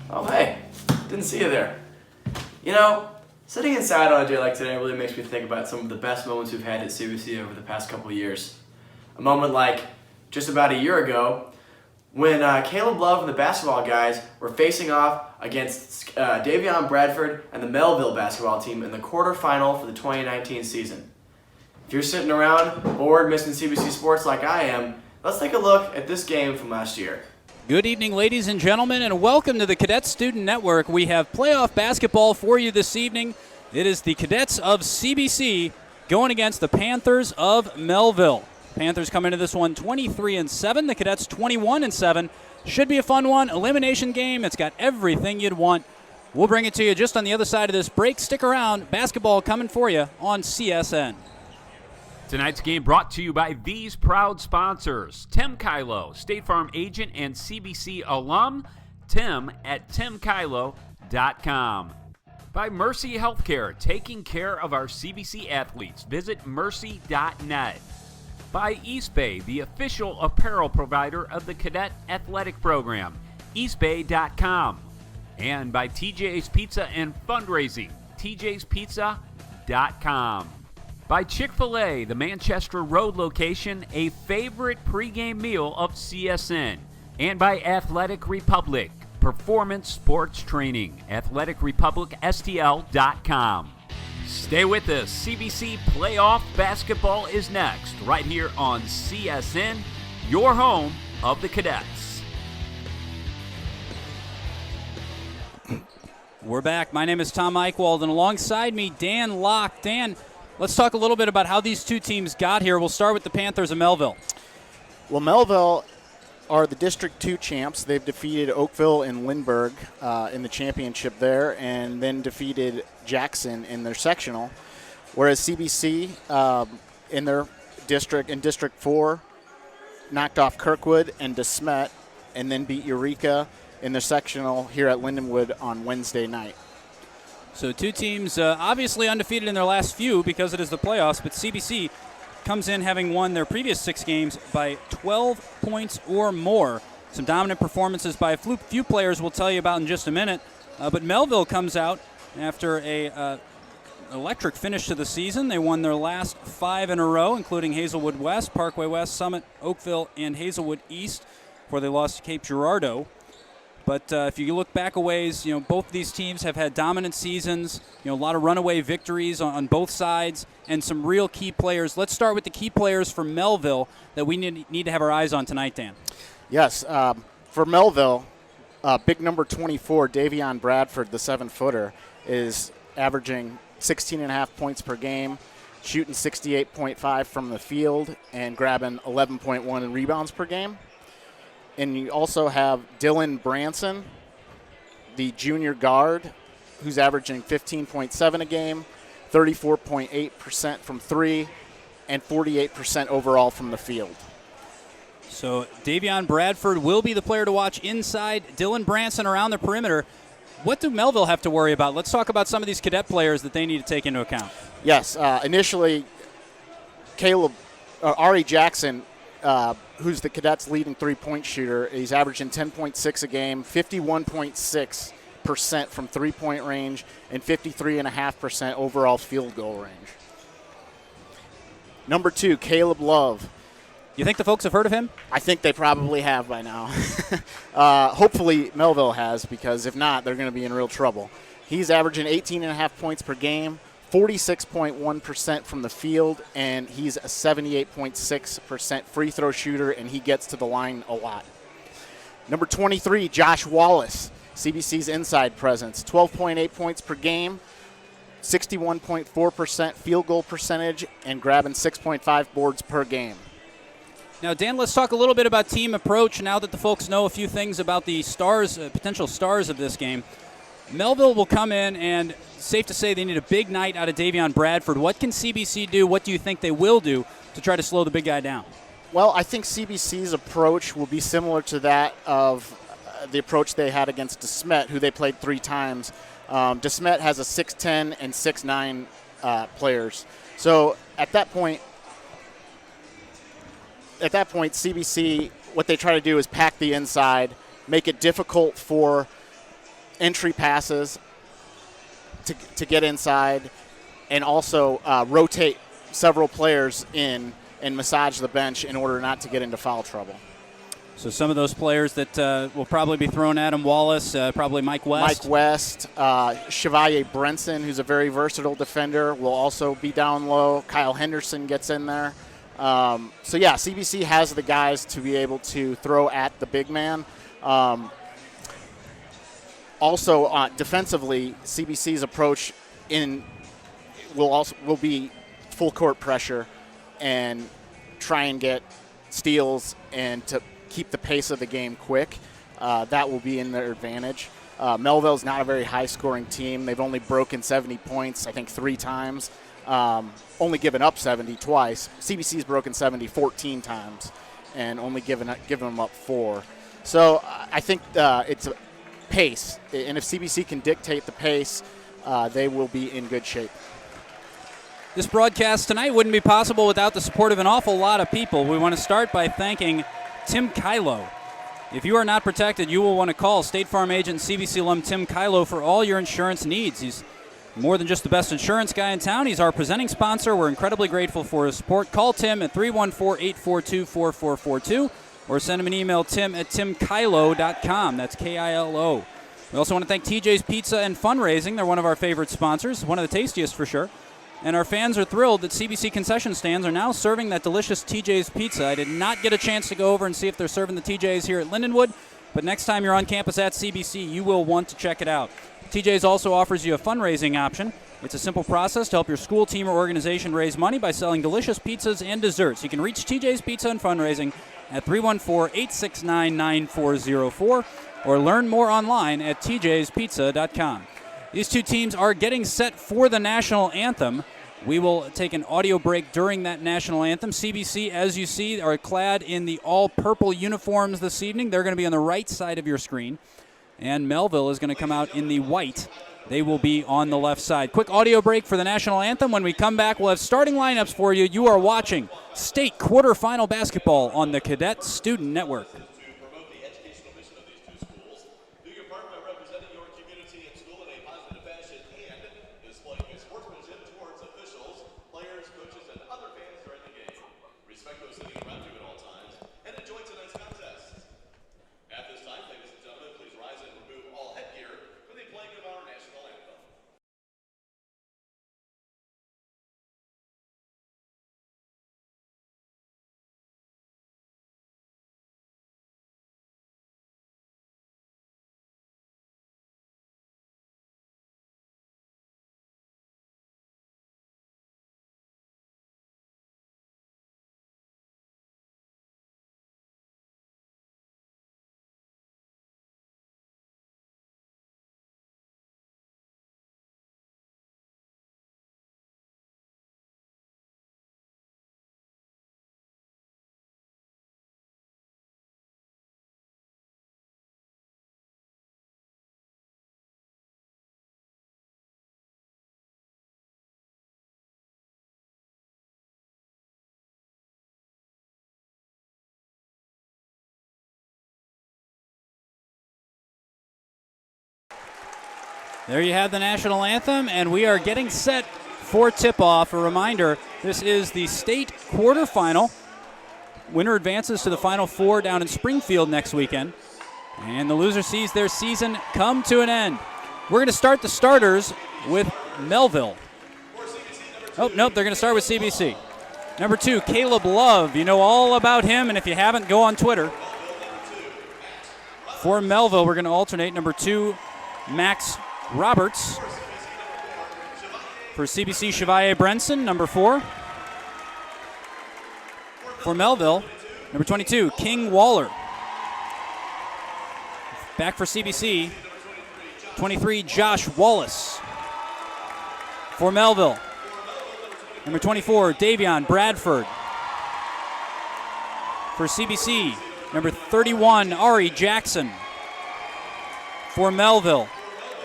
Oh, hey, didn't see you there. You know, sitting inside on a day like today really makes me think about some of the best moments we've had at CBC over the past couple of years. A moment like just about a year ago when Caleb Love and the basketball guys were facing off against Davion Bradford and the Melville basketball team in the quarterfinal for the 2019 season. If you're sitting around bored missing CBC sports like I am, let's take a look at this game from last year. Good evening, ladies and gentlemen, and welcome to the Cadet Student Network. We have playoff basketball for you this evening. It is the Cadets of CBC going against the Panthers of Melville. Panthers come into this one 23-7. The Cadets 21-7. Should be a fun one. Elimination game. It's got everything you'd want. We'll bring it to you just on the other side of this break. Stick around. Basketball coming for you on CSN. Tonight's game brought to you by these proud sponsors. Tim Kylo, State Farm agent and CBC alum. Tim at timkylo.com. By Mercy Healthcare, taking care of our CBC athletes. Visit mercy.net. By East Bay, the official apparel provider of the Cadet Athletic Program. eastbay.com. And by TJ's Pizza and Fundraising. tjspizza.com. By Chick-fil-A, the Manchester Road location, a favorite pregame meal of CSN. And by Athletic Republic, performance sports training, athleticrepublicstl.com. Stay with us. CBC playoff basketball is next, right here on CSN, your home of the Cadets. We're back. My name is Tom Eichwald, and alongside me, Dan Locke. Dan, let's talk a little bit about how these two teams got here. We'll start with the Panthers of Melville. Well, Melville are the District 2 champs. They've defeated Oakville and Lindbergh in the championship there, and then defeated Jackson in their sectional. Whereas CBC in their district, in District 4, knocked off Kirkwood and DeSmet, and then beat Eureka in their sectional here at Lindenwood on Wednesday night. So two teams obviously undefeated in their last few because it is the playoffs, but CBC comes in having won their previous 6 games by 12 points or more. Some dominant performances by a few players we'll tell you about in just a minute. But Melville comes out after a electric finish to the season. They won their last 5 in a row, including Hazelwood West, Parkway West, Summit, Oakville, and Hazelwood East, before they lost to Cape Girardeau. But if you look back a ways, both of these teams have had dominant seasons, a lot of runaway victories on both sides, and some real key players. Let's start with the key players for Melville that we need to have our eyes on tonight, Dan. Yes, for Melville, big number 24, Davion Bradford, the 7-footer, is averaging 16.5 points per game, shooting 68.5 from the field, and grabbing 11.1 in rebounds per game. And you also have Dylan Branson, the junior guard, who's averaging 15.7 a game, 34.8% from 3, and 48% overall from the field. So Davion Bradford will be the player to watch inside. Dylan Branson around the perimeter. What do Melville have to worry about? Let's talk about some of these cadet players that they need to take into account. Yes, initially, Ari Jackson, who's the Cadets' leading three-point shooter. He's averaging 10.6 a game, 51.6% from three-point range, and 53.5% overall field goal range. Number 2, Caleb Love. You think the folks have heard of him? I think they probably have by now. Hopefully Melville has, because if not, they're going to be in real trouble. He's averaging 18.5 points per game, 46.1% from the field, and he's a 78.6% free throw shooter, and he gets to the line a lot. Number 23, Josh Wallace, CBC's inside presence, 12.8 points per game, 61.4% field goal percentage, and grabbing 6.5 boards per game. Now, Dan, let's talk a little bit about team approach now that the folks know a few things about the stars, potential stars of this game. Melville will come in, and safe to say they need a big night out of Davion Bradford. What can CBC do? What do you think they will do to try to slow the big guy down? Well, I think CBC's approach will be similar to that of the approach they had against DeSmet, who they played 3 times. DeSmet has a 6'10 and 6'9 players. So at that point, CBC, what they try to do is pack the inside, make it difficult for entry passes to get inside, and also rotate several players in and massage the bench in order not to get into foul trouble. So some of those players that will probably be thrown at him, Wallace, probably Mike West. Mike West, Chevalier Brenson, who's a very versatile defender, will also be down low. Kyle Henderson gets in there. So, yeah, CBC has the guys to be able to throw at the big man. Also, defensively, CBC's approach will be full court pressure and try and get steals and to keep the pace of the game quick. That will be in their advantage. Melville's not a very high-scoring team. They've only broken 70 points, I think, 3 times. Only given up 70 twice. CBC's broken 70 14 times and only given them up 4. So I think it's a pace. And if CBC can dictate the pace, they will be in good shape. This broadcast tonight wouldn't be possible without the support of an awful lot of people. We want to start by thanking Tim Kylo. If you are not protected, you will want to call State Farm agent CBC alum Tim Kylo for all your insurance needs. He's more than just the best insurance guy in town. He's our presenting sponsor. We're incredibly grateful for his support. Call Tim at 314-842-4442 or send him an email, tim@timkylo.com. That's K-I-L-O. We also want to thank TJ's Pizza and Fundraising. They're one of our favorite sponsors, one of the tastiest for sure. And our fans are thrilled that CBC concession stands are now serving that delicious TJ's Pizza. I did not get a chance to go over and see if they're serving the TJ's here at Lindenwood, but next time you're on campus at CBC, you will want to check it out. TJ's also offers you a fundraising option. It's a simple process to help your school, team, or organization raise money by selling delicious pizzas and desserts. You can reach TJ's Pizza and Fundraising at 314-869-9404 or learn more online at tjspizza.com. These two teams are getting set for the national anthem. We will take an audio break during that national anthem. CBC, as you see, are clad in the all-purple uniforms this evening. They're going to be on the right side of your screen. And Melville is going to come out in the white. They will be on the left side. Quick audio break for the national anthem. When we come back, we'll have starting lineups for you. You are watching state quarterfinal basketball on the Cadet Student Network. There you have the national anthem, and we are getting set for tip-off. A reminder, this is the state quarterfinal. Winner advances to the Final Four down in Springfield next weekend, and the loser sees their season come to an end. We're going to start the starters with Melville. Oh, nope, they're going to start with CBC. Number 2, Caleb Love. You know all about him, and if you haven't, go on Twitter. For Melville, we're going to alternate. Number 2, Max Roberts. For CBC, Chevalier Brenson, number 4. For Melville, number 22, King Waller. Back for CBC, 23, Josh Wallace. For Melville, number 24, Davion Bradford. For CBC, number 31, Ari Jackson. For Melville,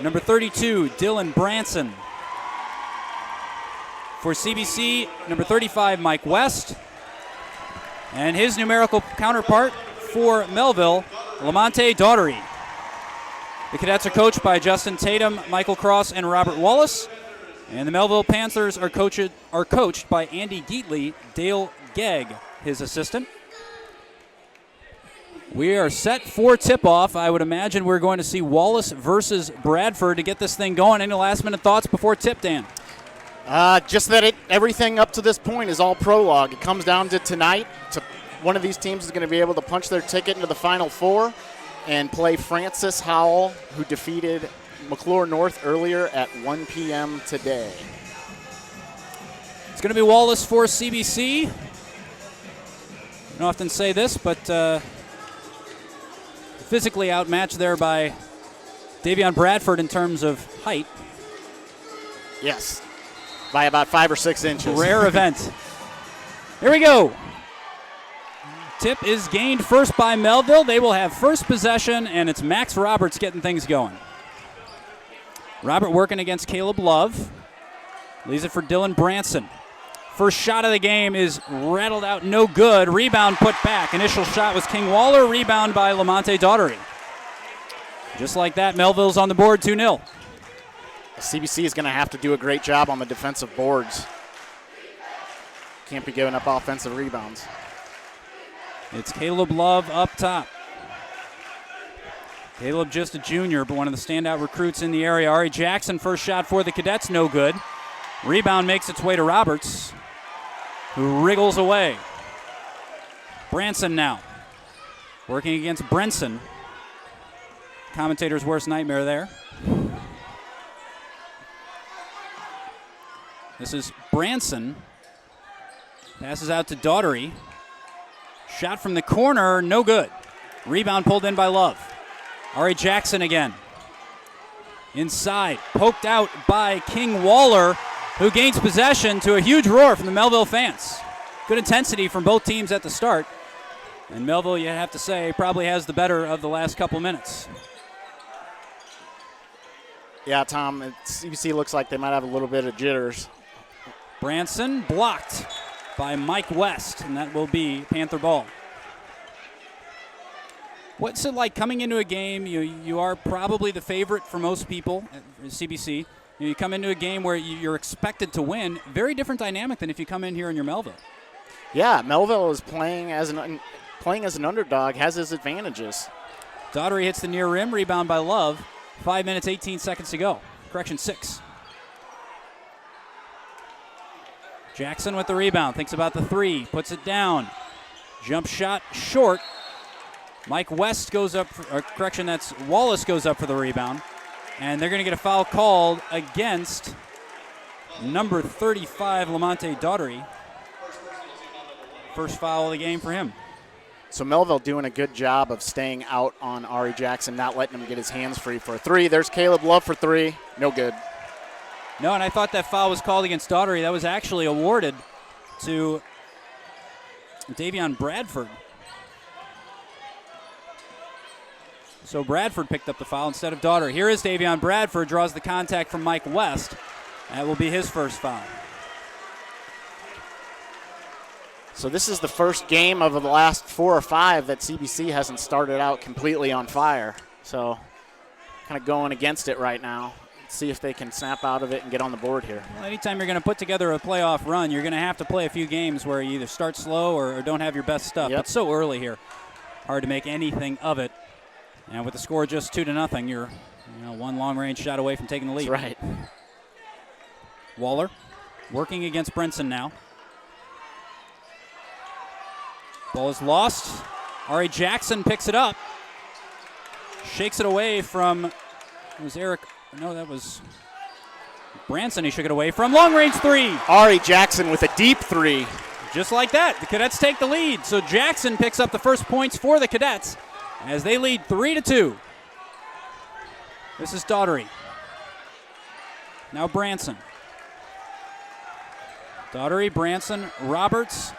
number 32, Dylan Branson. For CBC, number 35, Mike West. And his numerical counterpart for Melville, Lamonte Daughtery. The Cadets are coached by Justin Tatum, Michael Cross, and Robert Wallace. And the Melville Panthers are coached by Andy Geatley, Dale Gegg, his assistant. We are set for tip-off. I would imagine we're going to see Wallace versus Bradford to get this thing going. Any last-minute thoughts before tip, Dan? Just that everything up to this point is all prologue. It comes down to tonight. One of these teams is going to be able to punch their ticket into the Final Four and play Francis Howell, who defeated McClure North earlier at 1 p.m. today. It's going to be Wallace for CBC. I don't often say this, but physically outmatched there by Davion Bradford in terms of height. Yes, by about 5 or 6 inches. Rare event. Here we go. Tip is gained first by Melville. They will have first possession, and it's Max Roberts getting things going. Robert working against Caleb Love. Leaves it for Dylan Branson. First shot of the game is rattled out, no good. Rebound put back. Initial shot was King Waller. Rebound by Lamonte Daughtery. Just like that, Melville's on the board, 2-0. CBC is going to have to do a great job on the defensive boards. Can't be giving up offensive rebounds. It's Caleb Love up top. Caleb just a junior, but one of the standout recruits in the area. Ari Jackson, first shot for the Cadets, no good. Rebound makes its way to Roberts, who wriggles away. Branson now, working against Brenson. Commentator's worst nightmare there. This is Branson. Passes out to Daughtery. Shot from the corner, no good. Rebound pulled in by Love. Ari Jackson again. Inside, poked out by King Waller, who gains possession to a huge roar from the Melville fans. Good intensity from both teams at the start. And Melville, you have to say, probably has the better of the last couple minutes. Yeah, Tom, CBC looks like they might have a little bit of jitters. Branson blocked by Mike West, and that will be Panther ball. What's it like coming into a game? You are probably the favorite for most people at CBC. You come into a game where you're expected to win. Very different dynamic than if you come in here and you're Melville. Yeah, Melville is playing as an underdog, has his advantages. Daughtery hits the near rim, rebound by Love. 5 minutes, 18 seconds to go. Correction, 6. Jackson with the rebound, thinks about the three, puts it down. Jump shot short. Mike West goes up, that's Wallace goes up for the rebound. And they're going to get a foul called against number 35, Lamonte Daughtery. First foul of the game for him. So Melville doing a good job of staying out on Ari Jackson, not letting him get his hands free for a three. There's Caleb Love for three. No good. No, and I thought that foul was called against Daughtery. That was actually awarded to Davion Bradford. So Bradford picked up the foul instead of Daughtery. Here is Davion Bradford, draws the contact from Mike West. That will be his first foul. So this is the first game of the last 4 or 5 that CBC hasn't started out completely on fire. So kind of going against it right now. See if they can snap out of it and get on the board here. Well, anytime you're going to put together a playoff run, you're going to have to play a few games where you either start slow or don't have your best stuff. Yep. But so early here, hard to make anything of it. And with the score just 2-0, you're one long-range shot away from taking the lead. That's right. Waller working against Brenson now. Ball is lost. Ari Jackson picks it up. Shakes it away from, it was Eric, no, that was Branson he shook it away from. Long-range three. Ari Jackson with a deep three. Just like that, the Cadets take the lead. So Jackson picks up the first points for the Cadets as they lead 3-2. This is Daughtery. Now Branson. Daughtery, Branson, Roberts,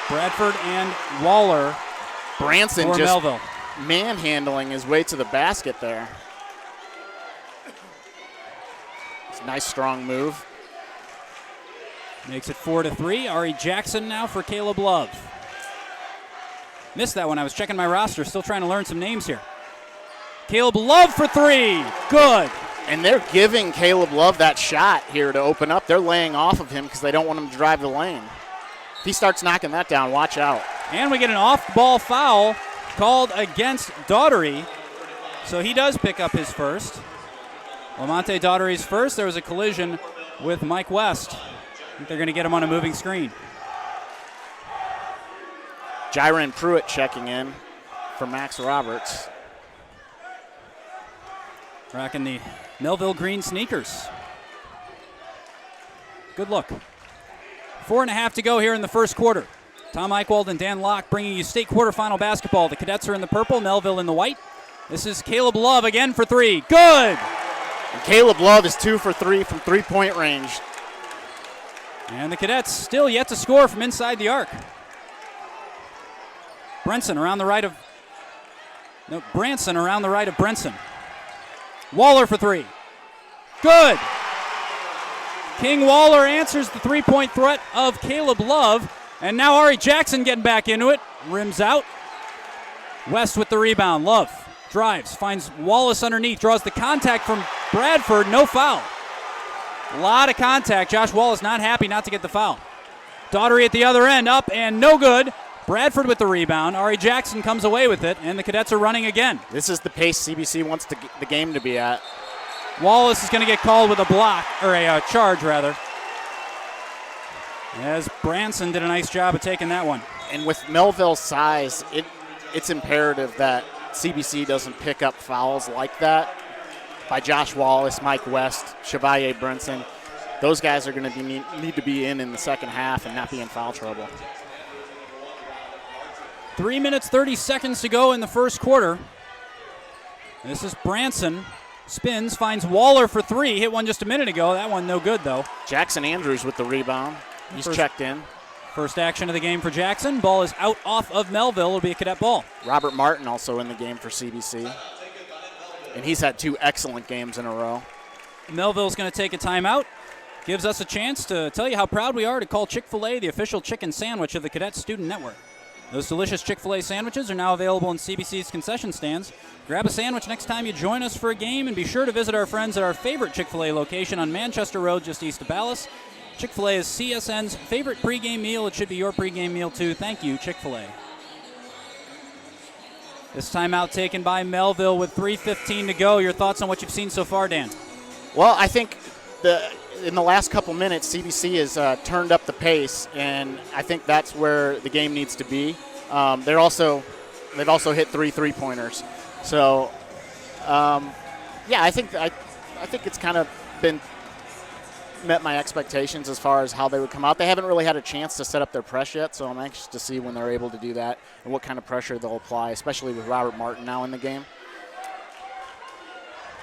Bradford, and Waller. Branson for just Melville. manhandling his way to the basket there. It's a nice, strong move. Makes it 4-3. Ari Jackson now for Caleb Love. Missed that one. I was checking my roster, still trying to learn some names here. Caleb Love for three. Good. And they're giving Caleb Love that shot here to open up. They're laying off of him because they don't want him to drive the lane. If he starts knocking that down, watch out. And we get an off-ball foul called against Daughtery. So he does pick up his first. Lamonte Daughtery's first. There was a collision with Mike West. I think they're going to get him on a moving screen. Jiren Pruitt checking in for Max Roberts. Rocking the Melville green sneakers. Good look. 4.5 to go here in the first quarter. Tom Eichwald and Dan Locke bringing you state quarterfinal basketball. The Cadets are in the purple, Melville in the white. This is Caleb Love again for three. Good! And Caleb Love is 2 for 3 from three-point range. And the Cadets still yet to score from inside the arc. Branson around the right of Brenson. Waller for three. Good! King Waller answers the three-point threat of Caleb Love. And now Ari Jackson getting back into it. Rims out. West with the rebound. Love drives, finds Wallace underneath, draws the contact from Bradford. No foul. A lot of contact. Josh Wallace not happy not to get the foul. Daughtery at the other end, up and no good. Bradford with the rebound. Ari Jackson comes away with it, and the Cadets are running again. This is the pace CBC wants the game to be at. Wallace is going to get called with a block, or a charge, rather. As Branson did a nice job of taking that one. And with Melville's size, it's imperative that CBC doesn't pick up fouls like that by Josh Wallace, Mike West, Chevalier Brinson. Those guys are going to need to be in the second half and not be in foul trouble. 3 minutes, 30 seconds to go in the first quarter. This is Branson. Spins, finds Waller for three. Hit one just a minute ago. That one no good, though. Jackson Andrews with the rebound. He's checked in. First action of the game for Jackson. Ball is out off of Melville. It'll be a Cadet ball. Robert Martin also in the game for CBC. And he's had 2 excellent games in a row. Melville's going to take a timeout. Gives us a chance to tell you how proud we are to call Chick-fil-A the official chicken sandwich of the Cadet Student Network. Those delicious Chick-fil-A sandwiches are now available in CBC's concession stands. Grab a sandwich next time you join us for a game, and be sure to visit our friends at our favorite Chick-fil-A location on Manchester Road just east of Ballas. Chick-fil-A is CSN's favorite pregame meal. It should be your pregame meal too. Thank you, Chick-fil-A. This timeout taken by Melville with 3:15 to go. Your thoughts on what you've seen so far, Dan? Well, I think in the last couple minutes, CBC has turned up the pace, and I think that's where the game needs to be. They've also hit 3 3-pointers. So, yeah, I think it's kind of been met my expectations as far as how they would come out. They haven't really had a chance to set up their press yet, so I'm anxious to see when they're able to do that and what kind of pressure they'll apply, especially with Robert Martin now in the game.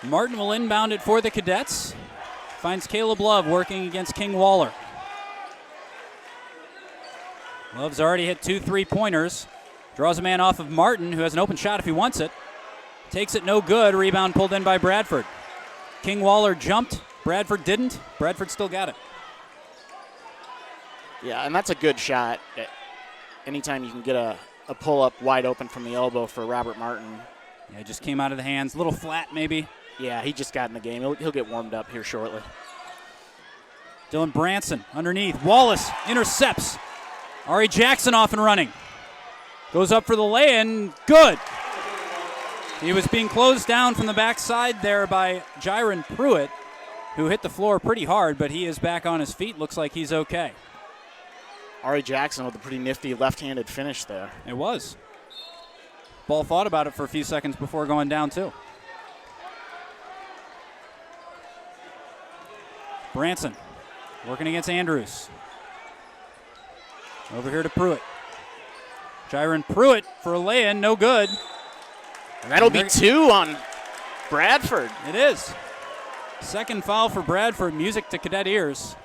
Martin will inbound it for the Cadets. Finds Caleb Love working against King Waller. Love's already hit 2 3-pointers. Draws a man off of Martin, who has an open shot if he wants it. Takes it no good. Rebound pulled in by Bradford. King Waller jumped. Bradford didn't. Bradford still got it. Yeah, and that's a good shot. Anytime you can get a pull-up wide open from the elbow for Robert Martin. Yeah, it just came out of the hands. A little flat, maybe. Yeah, he just got in the game. He'll get warmed up here shortly. Dylan Branson underneath. Wallace intercepts. Ari Jackson off and running. Goes up for the lay-in. Good. He was being closed down from the backside there by Jiren Pruitt, who hit the floor pretty hard, but he is back on his feet. Looks like he's okay. Ari Jackson with a pretty nifty left-handed finish there. It was. Ball thought about it for a few seconds before going down, too. Branson working against Andrews. Over here to Pruitt. Jiren Pruitt for a lay-in, no good. And that'll be 2 on Bradford. It is. Second foul for Bradford, music to Cadet ears.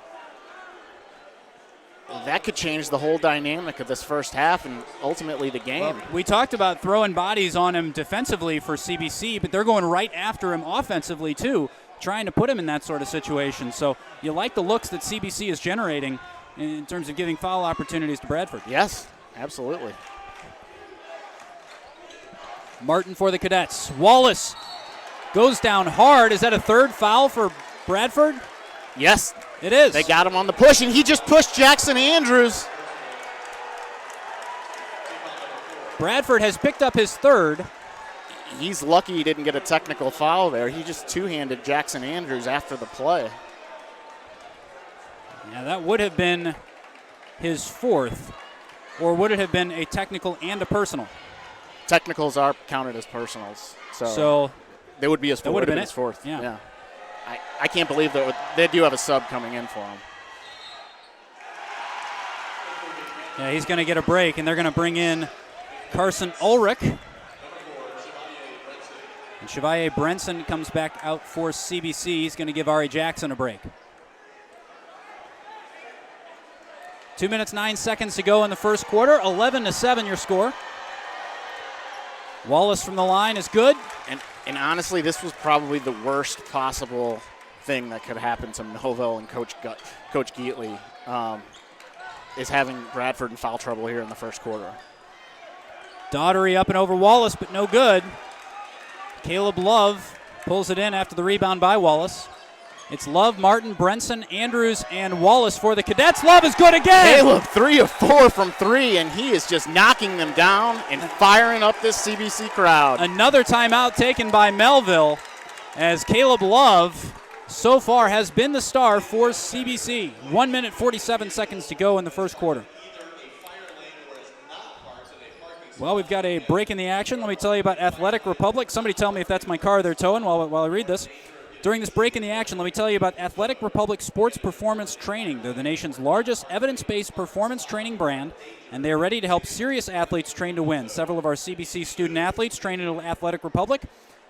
That could change the whole dynamic of this first half and ultimately the game. Well, we talked about throwing bodies on him defensively for CBC, but they're going right after him offensively too, trying to put him in that sort of situation. So you like the looks that CBC is generating in terms of giving foul opportunities to Bradford. Yes, absolutely. Martin for the Cadets. Wallace goes down hard. Is that a third foul for Bradford? Yes. It is. They got him on the push, and he just pushed Jackson Andrews. Bradford has picked up his third. He's lucky he didn't get a technical foul there. He just two-handed Jackson Andrews after the play. Yeah, that would have been his fourth, or would it have been a technical and a personal? Technicals are counted as personals, so they would be his fourth. That would have been his fourth. Yeah. I can't believe that they do have a sub coming in for him. Yeah, he's going to get a break, and they're going to bring in Carson Ulrich. And Chevalier Brenson comes back out for CBC. He's going to give Ari Jackson a break. 2 minutes, 9 seconds to go in the first quarter. 11-7 your score. Wallace from the line is good. And honestly, this was probably the worst possible thing that could happen to Melville and Coach Geatley, is having Bradford in foul trouble here in the first quarter. Daughtery up and over Wallace, but no good. Caleb Love pulls it in after the rebound by Wallace. It's Love, Martin, Brenson, Andrews, and Wallace for the Cadets. Love is good again. Caleb 3 of 4 from 3, and he is just knocking them down and firing up this CBC crowd. Another timeout taken by Melville, as Caleb Love so far has been the star for CBC. 1 minute, 47 seconds to go in the first quarter. Well, we've got a break in the action. Let me tell you about Athletic Republic. Somebody tell me if that's my car they're towing while I read this. During this break in the action, let me tell you about Athletic Republic Sports Performance Training. They're the nation's largest evidence-based performance training brand, and they are ready to help serious athletes train to win. Several of our CBC student athletes train at Athletic Republic,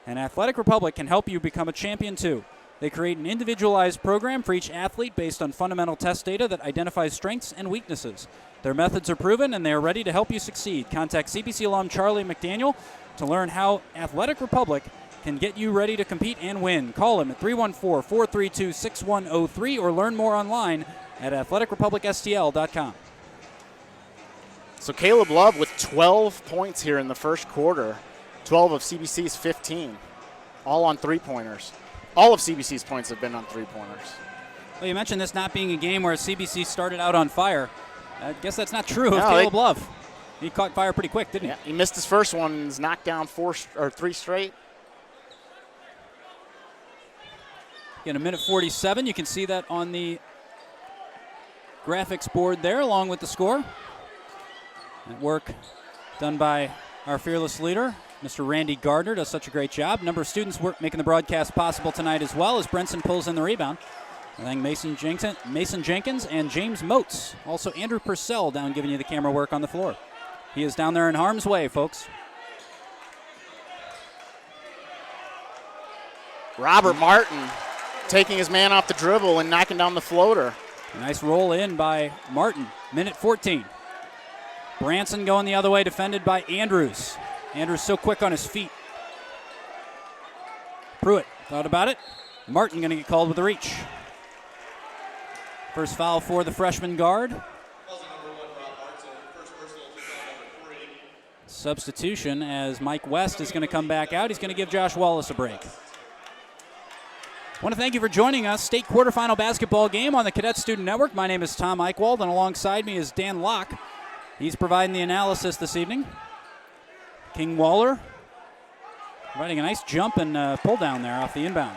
and Athletic Republic can help you become a champion too. They create an individualized program for each athlete based on fundamental test data that identifies strengths and weaknesses. Their methods are proven, and they are ready to help you succeed. Contact CBC alum Charlie McDaniel to learn how Athletic Republic can get you ready to compete and win. Call him at 314-432-6103 or learn more online at athleticrepublicstl.com. So Caleb Love with 12 points here in the first quarter, 12 of CBC's 15, all on three-pointers. All of CBC's points have been on three-pointers. Well, you mentioned this not being a game where CBC started out on fire. I guess that's not true of No, Caleb Love. He caught fire pretty quick, didn't he? Yeah, he missed his first one and he's knocked down 3 straight. In a minute 47, you can see that on the graphics board there, along with the score. That work done by our fearless leader, Mr. Randy Gardner, does such a great job. Number of students making the broadcast possible tonight as well, as Brenson pulls in the rebound. I think Mason Jenkins and James Motes. Also Andrew Purcell down giving you the camera work on the floor. He is down there in harm's way, folks. Robert Martin taking his man off the dribble and knocking down the floater. Nice roll in by Martin. Minute 14. Branson going the other way, defended by Andrews. Andrews so quick on his feet. Pruitt thought about it. Martin going to get called with a reach. First foul for the freshman guard. Substitution as Mike West is going to come back out. He's going to give Josh Wallace a break. I want to thank you for joining us. State quarterfinal basketball game on the Cadet Student Network. My name is Tom Eichwald, and alongside me is Dan Locke. He's providing the analysis this evening. King Waller providing a nice jump and pull down there off the inbound.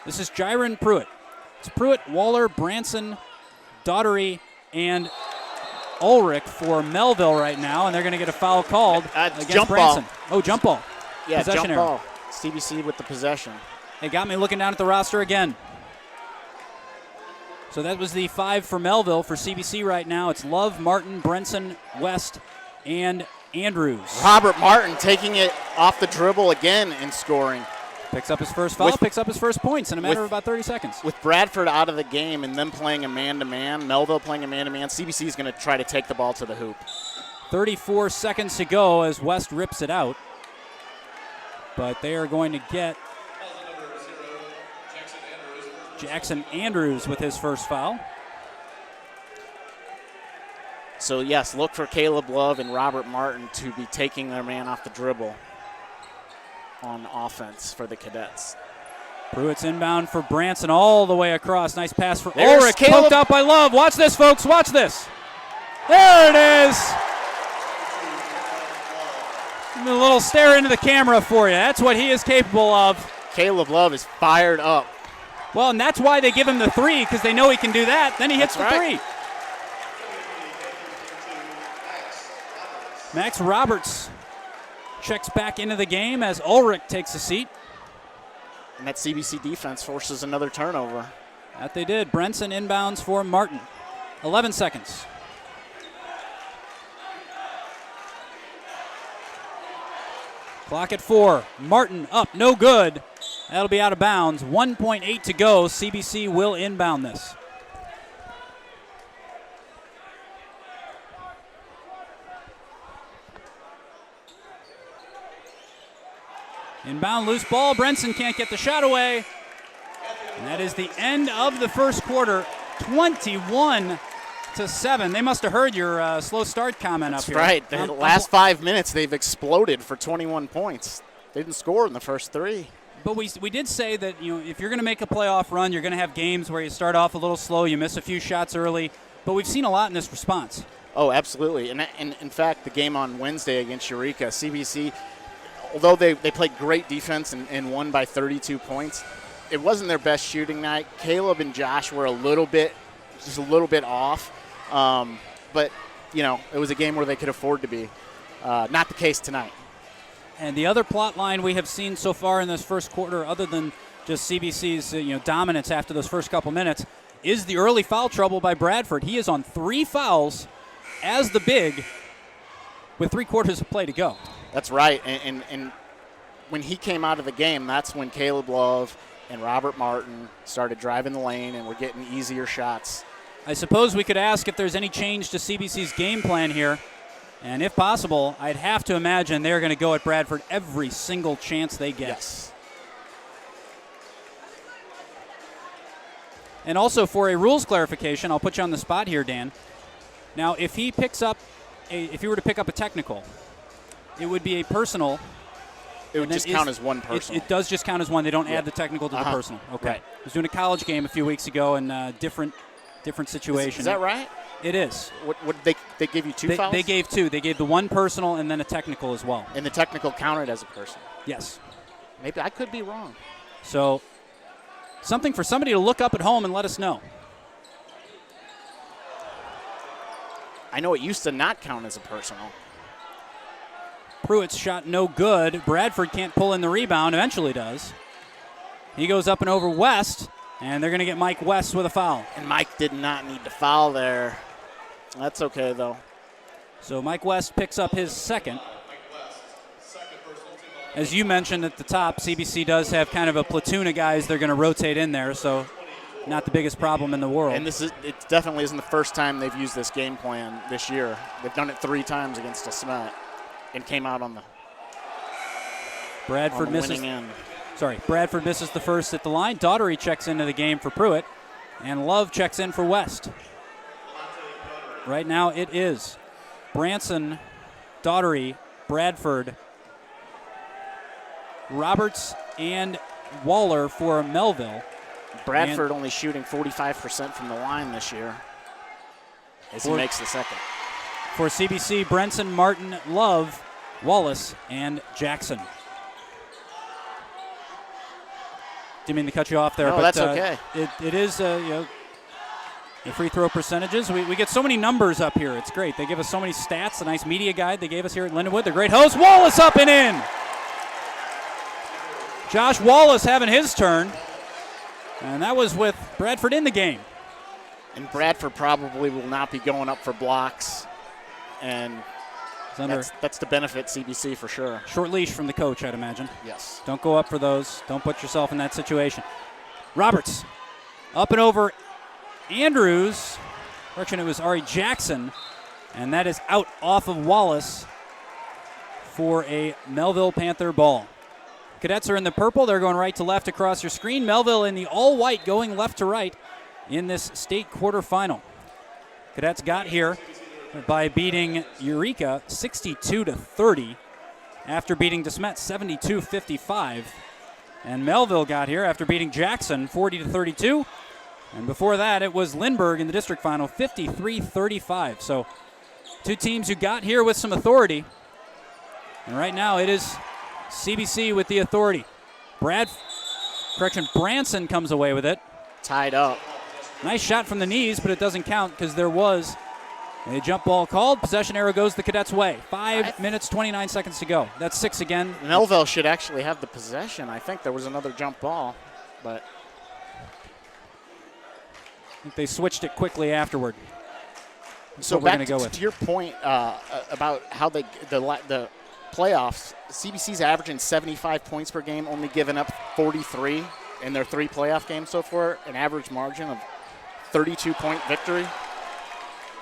This is Jiren Pruitt. It's Pruitt, Waller, Branson, Daughtery, and Ulrich for Melville right now, and they're going to get a foul called against jump Branson. Ball. Oh, jump ball. Yeah, Possession jump error. ball. CBC with the possession. They got me looking down at the roster again. So that was the 5 for Melville. For CBC right now, it's Love, Martin, Brenson, West, and Andrews. Robert Martin taking it off the dribble again and scoring. Picks up his first foul, picks up his first points in a matter of about 30 seconds. With Bradford out of the game and them playing a man-to-man, Melville playing a man-to-man, CBC is going to try to take the ball to the hoop. 34 seconds to go as West rips it out. But they are going to get Jackson Andrews with his first foul. So, yes, look for Caleb Love and Robert Martin to be taking their man off the dribble. on offense for the Cadets. Pruitt's inbound for Branson all the way across. Nice pass for There's Ulrich. Caleb. Poked out by Love. Watch this, folks. Watch this. There it is. A little stare into the camera for you. That's what he is capable of. Caleb Love is fired up. Well, and that's why they give him the three, because they know he can do that. Then he hits That's the right. three. Max Roberts checks back into the game as Ulrich takes a seat. And that CBC defense forces another turnover. That they did. Brenson inbounds for Martin. 11 seconds. Clock at 4. Martin up, no good. That'll be out of bounds. 1.8 to go. CBC will inbound this. Inbound, loose ball. Brenson can't get the shot away. And that is the end of the first quarter. 21-7. They must have heard your slow start comment That's up here. right. The last 5 minutes, they've exploded for 21 points. They didn't score in the first 3. But we did say that, if you're going to make a playoff run, you're going to have games where you start off a little slow, you miss a few shots early. But we've seen a lot in this response. Oh, absolutely. And in fact, the game on Wednesday against Eureka, CBC, although they played great defense and won by 32 points, it wasn't their best shooting night. Caleb and Josh were just a little bit off. But, it was a game where they could afford to be. Not the case tonight. And the other plot line we have seen so far in this first quarter, other than just CBC's dominance after those first couple minutes, is the early foul trouble by Bradford. He is on 3 fouls as the big with 3 quarters of play to go. That's right. And when he came out of the game, that's when Caleb Love and Robert Martin started driving the lane and were getting easier shots. I suppose we could ask if there's any change to CBC's game plan here. And if possible, I'd have to imagine they're going to go at Bradford every single chance they get. Yes. And also for a rules clarification, I'll put you on the spot here, Dan. Now, if he were to pick up a technical, it would be a personal. It would just count as one personal. It does just count as one. They don't add the technical to the personal. Okay. Right. I was doing a college game a few weeks ago in a different situation. Is that right? It is. What they give you 2 fouls? They gave 2. They gave the one personal and then a technical as well. And the technical counted as a person. Yes. Maybe I could be wrong. So something for somebody to look up at home and let us know. I know it used to not count as a personal. Pruitt's shot no good. Bradford can't pull in the rebound. Eventually does. He goes up and over West, and they're going to get Mike West with a foul. And Mike did not need to foul there. That's okay, though. So Mike West picks up his second. As you mentioned at the top, CBC does have kind of a platoon of guys they're going to rotate in there, so not the biggest problem in the world. And it definitely isn't the first time they've used this game plan this year. They've done it 3 times against DeSmet and came out on the winning end. Bradford misses the first at the line. Daughtery checks into the game for Pruitt, and Love checks in for West. Right now it is Branson, Daughtery, Bradford, Roberts, and Waller for Melville. Bradford only shooting 45% from the line this year as he makes the second. For CBC, Brenson, Martin, Love, Wallace, and Jackson. Didn't mean to cut you off there, No, but that's okay. It is the free throw percentages. We get so many numbers up here. It's great. They give us so many stats. A nice media guide they gave us here at Lindenwood. The great host, Wallace up and in. Josh Wallace having his turn. And that was with Bradford in the game. And Bradford probably will not be going up for blocks. And that's to benefit CBC for sure. Short leash from the coach, I'd imagine. Yes. Don't go up for those. Don't put yourself in that situation. Roberts up and over Andrews. Correction, it was Ari Jackson. And that is out off of Wallace for a Melville Panther ball. Cadets are in the purple. They're going right to left across your screen. Melville in the all-white going left to right in this state quarterfinal. Cadets got here by beating Eureka 62-30. after beating DeSmet 72-55. And Melville got here after beating Jackson 40-32. And before that, it was Lindbergh in the district final, 53-35. So two teams who got here with some authority. And right now it is CBC with the authority. Branson comes away with it. Tied up. Nice shot from the knees, but it doesn't count because there was a jump ball called. Possession arrow goes the Cadets' way. 5 minutes, 29 seconds to go. That's 6 again. Melville should actually have the possession. I think there was another jump ball, but I think they switched it quickly afterward. That's so what we're back going to go with. to your point about how the playoffs, CBC's averaging 75 points per game, only giving up 43 in their 3 playoff games so far, an average margin of 32-point victory.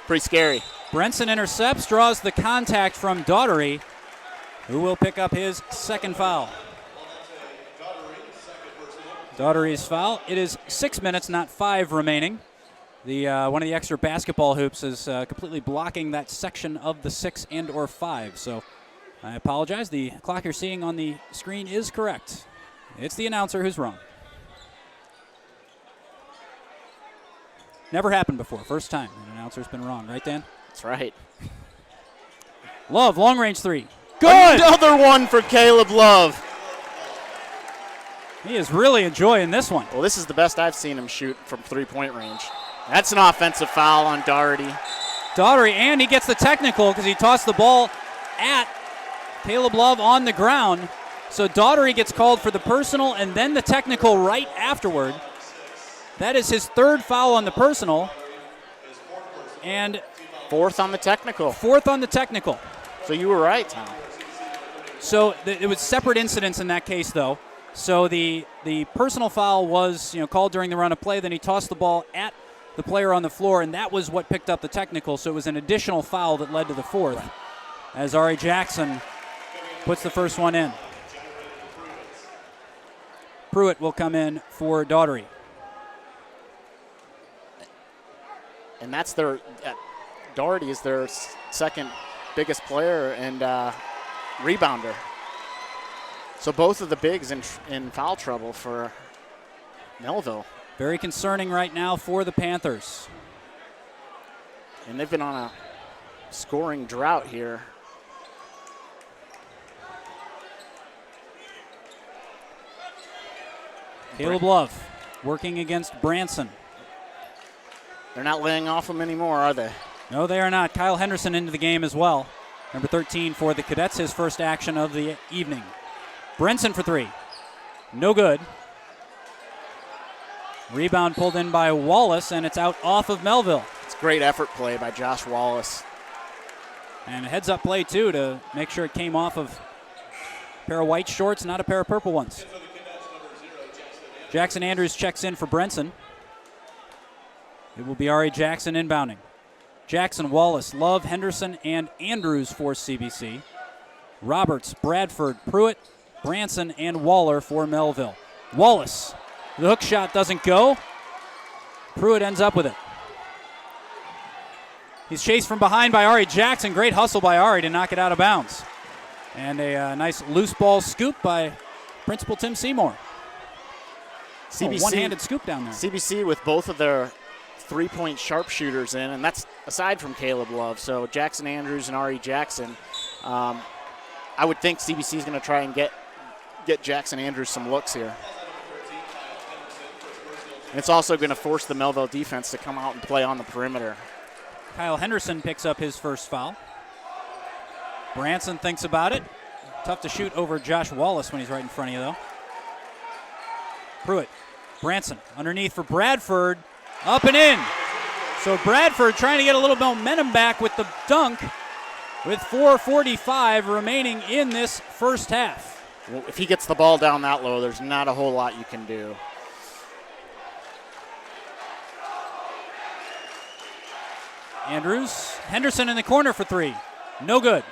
Pretty scary. Brenson intercepts, draws the contact from Daughtery, who will pick up his second foul. Daughtery's foul. It is 6 minutes, not 5 remaining. The one of the extra basketball hoops is completely blocking that section of the 6 and or 5. So I apologize. The clock you're seeing on the screen is correct. It's the announcer who's wrong. Never happened before. First time an announcer's been wrong. Right, Dan? That's right. Love, long range 3. Good! Another one for Caleb Love. He is really enjoying this one. Well, this is the best I've seen him shoot from 3-point range. That's an offensive foul on Daugherty. Daughtery, and he gets the technical because he tossed the ball at Caleb Love on the ground. So Daughtery gets called for the personal and then the technical right afterward. That is his 3rd foul on the personal. And 4th on the technical. 4th on the technical. So you were right, Tom. So it was separate incidents in that case, though. So the personal foul was called during the run of play. Then he tossed the ball at the player on the floor, and that was what picked up the technical. So it was an additional foul that led to the 4th, as Ari Jackson puts the first one in. Pruitt will come in for Daughtery. And that's Daugherty is their second biggest player and rebounder. So both of the bigs in foul trouble for Melville. Very concerning right now for the Panthers. And they've been on a scoring drought here. Caleb Love working against Branson. They're not laying off him anymore, are they? No, they are not. Kyle Henderson into the game as well. Number 13 for the Cadets, his first action of the evening. Brenson for 3. No good. Rebound pulled in by Wallace, and it's out off of Melville. It's great effort play by Josh Wallace. And a heads-up play, too, to make sure it came off of a pair of white shorts, not a pair of purple ones. Jackson Andrews checks in for Brenson. It will be Ari Jackson inbounding. Jackson, Wallace, Love, Henderson, and Andrews for CBC. Roberts, Bradford, Pruitt, Branson, and Waller for Melville. Wallace, the hook shot doesn't go. Pruitt ends up with it. He's chased from behind by Ari Jackson. Great hustle by Ari to knock it out of bounds. And a nice loose ball scoop by Principal Tim Seymour. CBC, one-handed scoop down there. CBC with both of their 3-point sharpshooters in, and that's aside from Caleb Love. So Jackson Andrews and Ari Jackson. I would think CBC is going to try and get Jackson Andrews some looks here. And it's also going to force the Melville defense to come out and play on the perimeter. Kyle Henderson picks up his first foul. Branson thinks about it. Tough to shoot over Josh Wallace when he's right in front of you, though. Pruitt, Branson underneath for Bradford. Up and in. So Bradford trying to get a little momentum back with the dunk with 4:45 remaining in this first half. Well, if he gets the ball down that low, there's not a whole lot you can do. Andrews, Henderson in the corner for 3. No good.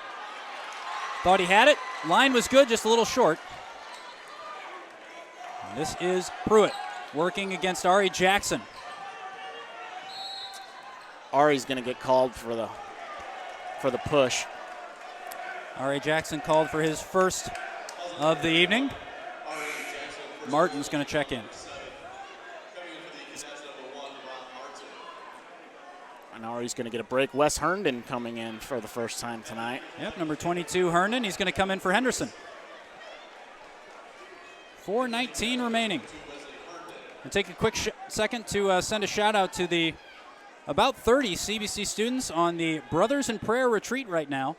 Thought he had it. Line was good, just a little short. And this is Pruitt working against Ari Jackson. Ari's going to get called for the push. R.A. Jackson called for his first of the evening. Martin's going to check in. And now he's going to get a break. Wes Herndon coming in for the first time tonight. Yep, number 22, Herndon. He's going to come in for Henderson. 4:19 remaining. We'll take a quick second to send a shout out to the about 30 CBC students on the Brothers in Prayer retreat right now.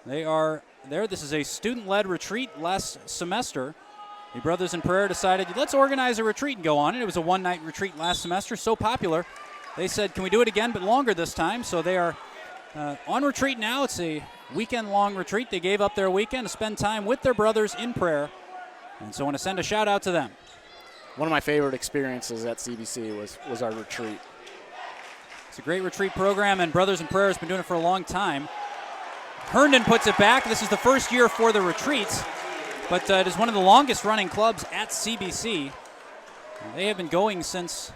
They are there. This is a student-led retreat last semester. The Brothers in Prayer decided, let's organize a retreat and go on it. It was a one-night retreat last semester, so popular. They said, can we do it again, but longer this time? So they are on retreat now. It's a weekend-long retreat. They gave up their weekend to spend time with their brothers in prayer. And so I want to send a shout-out to them. One of my favorite experiences at CBC was our retreat. It's a great retreat program, and Brothers in Prayer has been doing it for a long time. Herndon puts it back. This is the first year for the retreats, but it is one of the longest-running clubs at CBC. They have been going since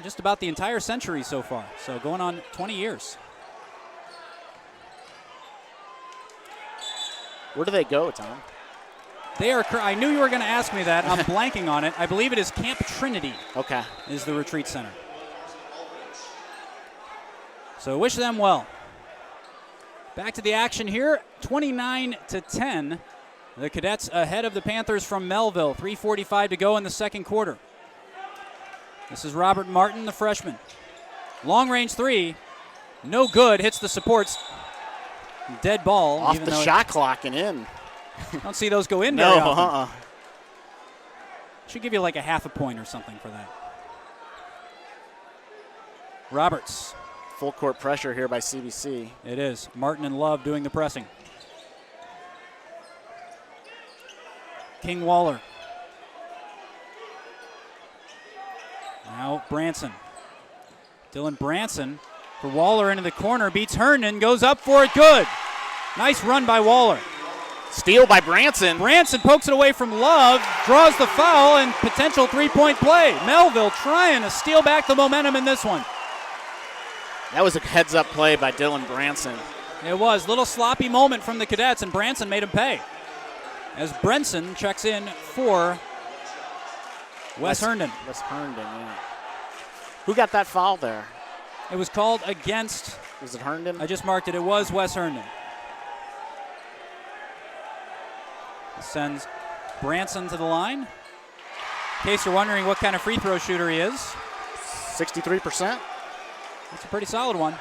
just about the entire century so far, so going on 20 years. Where do they go, Tom? They are. I knew you were going to ask me that. I'm blanking on it. I believe it is Camp Trinity. Okay. Is the retreat center. So wish them well. Back to the action here, 29-10. The Cadets ahead of the Panthers from Melville. 3:45 to go in the second quarter. This is Robert Martin, the freshman. Long-range three, no good. Hits the supports. Dead ball. Off the shot clock and in. Don't see those go in very often. No, Should give you like a half a point or something for that. Roberts. Full court pressure here by CBC. It is. Martin and Love doing the pressing. King Waller. Now Branson. Dylan Branson for Waller into the corner. Beats Herndon. Goes up for it. Good. Nice run by Waller. Steal by Branson. Branson pokes it away from Love. Draws the foul and potential three-point play. Melville trying to steal back the momentum in this one. That was a heads-up play by Dylan Branson. It was. Little sloppy moment from the Cadets, and Branson made him pay. As Brenson checks in for Wes Herndon. Wes Herndon, yeah. Who got that foul there? It was called against. Was it Herndon? I just marked it. It was Wes Herndon. Sends Branson to the line. In case you're wondering what kind of free throw shooter he is. 63%. That's a pretty solid one.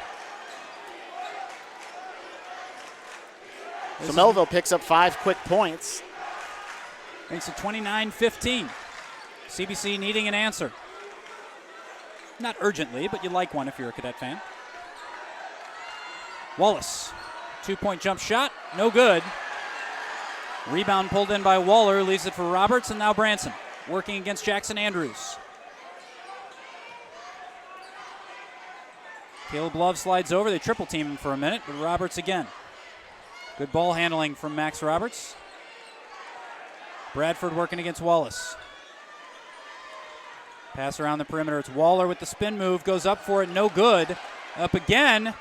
So Melville picks up 5 quick points. Makes it 29-15. CBC needing an answer. Not urgently, but you'd like one if you're a Cadet fan. Wallace, 2-point jump shot, no good. Rebound pulled in by Waller, leaves it for Roberts, and now Branson working against Jackson Andrews. Caleb Love slides over. They triple team him for a minute, but Roberts again. Good ball handling from Max Roberts. Bradford working against Wallace. Pass around the perimeter. It's Waller with the spin move. Goes up for it. No good. Up again. And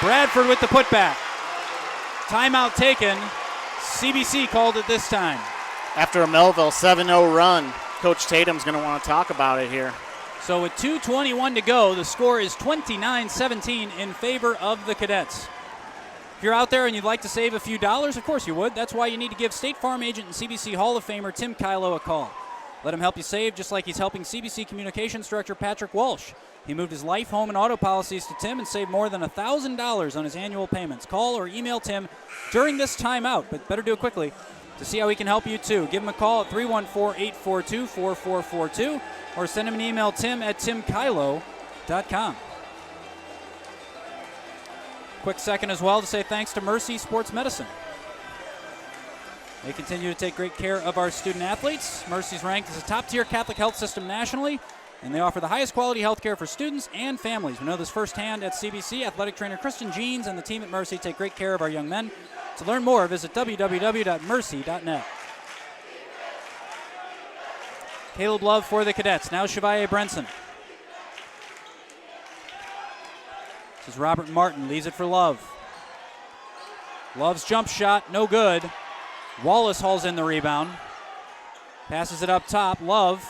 Bradford with the putback. Timeout taken. CBC called it this time. After a Melville 7-0 run, Coach Tatum's going to want to talk about it here. So with 2:21 to go, the score is 29-17 in favor of the Cadets. If you're out there and you'd like to save a few dollars, of course you would. That's why you need to give State Farm agent and CBC Hall of Famer Tim Kylo a call. Let him help you save just like he's helping CBC Communications Director Patrick Walsh. He moved his life, home, and auto policies to Tim and saved more than $1,000 on his annual payments. Call or email Tim during this timeout, but better do it quickly to see how he can help you too. Give him a call at 314-842-4442 or send him an email, tim@timkylo.com. Quick second as well to say thanks to Mercy Sports Medicine. They continue to take great care of our student athletes. Mercy's ranked as a top-tier Catholic health system nationally, and they offer the highest quality health care for students and families. We know this firsthand at CBC. Athletic trainer Christian Jeans and the team at Mercy take great care of our young men. To learn more, visit www.mercy.net. Caleb Love for the Cadets. Now Chevalier Brenson. This is Robert Martin. Leaves it for Love. Love's jump shot, no good. Wallace hauls in the rebound. Passes it up top. Love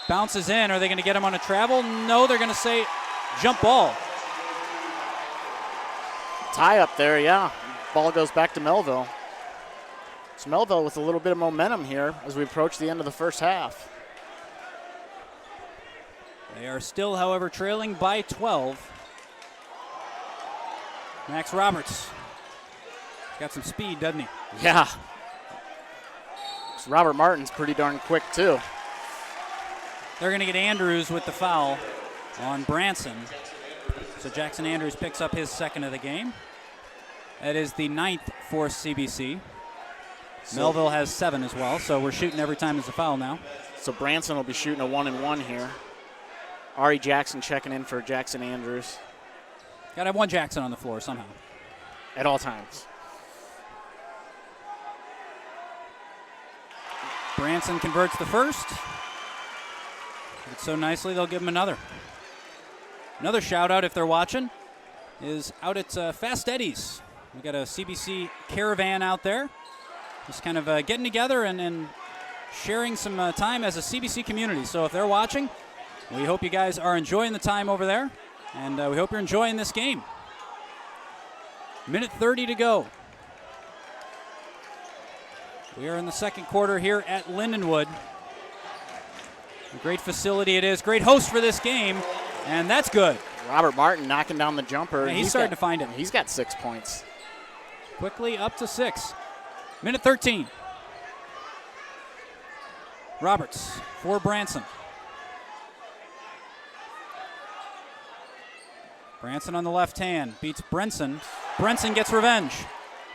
bounces in. Are they going to get him on a travel? No, they're going to say jump ball. Tie up there, yeah. Ball goes back to Melville. It's Melville with a little bit of momentum here as we approach the end of the first half. They are still, however, trailing by 12. Max Roberts. Got some speed, doesn't he? Yeah. Robert Martin's pretty darn quick, too. They're going to get Andrews with the foul on Branson. So Jackson Andrews picks up his second of the game. That is the 9th for CBC. Melville has 7 as well, so we're shooting every time there's a foul now. So Branson will be shooting a 1-and-1 here. Ari Jackson checking in for Jackson Andrews. Got to have one Jackson on the floor somehow. At all times. Branson converts the first. Did so nicely, they'll give him another. Another shout out, if they're watching, is out at Fast Eddie's. We got a CBC caravan out there. Just kind of getting together and sharing some time as a CBC community. So if they're watching, we hope you guys are enjoying the time over there. And we hope you're enjoying this game. Minute 30 to go. We are in the second quarter here at Lindenwood. A great facility it is. Great host for this game. And that's good. Robert Martin knocking down the jumper. Yeah, he's starting to find it. He's got 6 points. Quickly up to 6. Minute 13. Roberts for Branson. Branson on the left hand. Beats Brenson. Brenson gets revenge.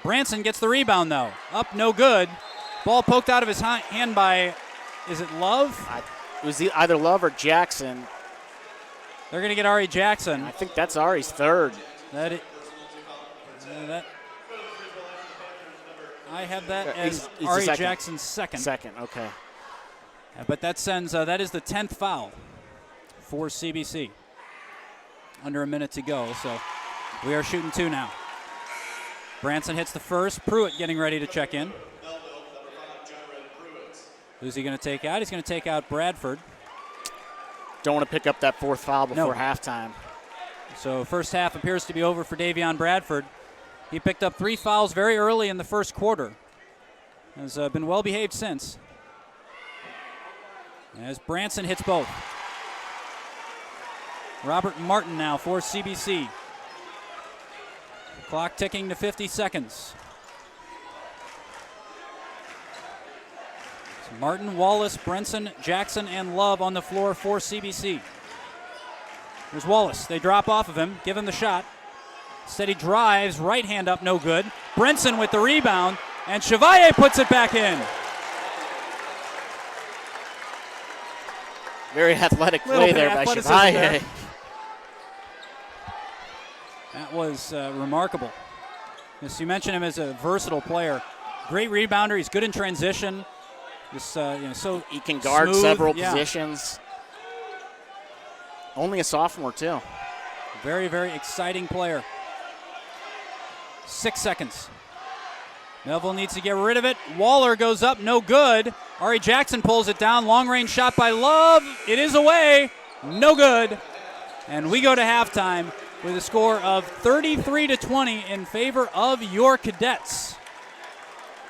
Branson gets the rebound, though. Up, no good. Ball poked out of his hand by, is it Love? It was either Love or Jackson. They're going to get Ari Jackson. I think that's Ari's third. I have that as he's Ari Jackson's second. Second, okay. But that sends, that is the 10th foul for CBC. Under a minute to go, so we are shooting 2 now. Branson hits the first. Pruitt getting ready to check in. Who's he going to take out? He's going to take out Bradford. Don't want to pick up that 4th foul before halftime. So first half appears to be over for Davion Bradford. He picked up 3 fouls very early in the first quarter. Has been well behaved since. As Branson hits both. Robert Martin now for CBC. Clock ticking to 50 seconds. So Martin, Wallace, Brenson, Jackson, and Love on the floor for CBC. There's Wallace. They drop off of him, give him the shot. Steady drives, right hand up, no good. Brenson with the rebound, and Chevalier puts it back in. Very athletic play there by Chevalier. That was remarkable. As you mentioned him as a versatile player. Great rebounder. He's good in transition. Just so he can guard smooth. Several positions. Only a sophomore, too. Very, very exciting player. 6 seconds. Melville needs to get rid of it. Waller goes up, no good. Ari Jackson pulls it down. Long-range shot by Love. It is away. No good. And we go to halftime with a score of 33-20 in favor of your Cadets.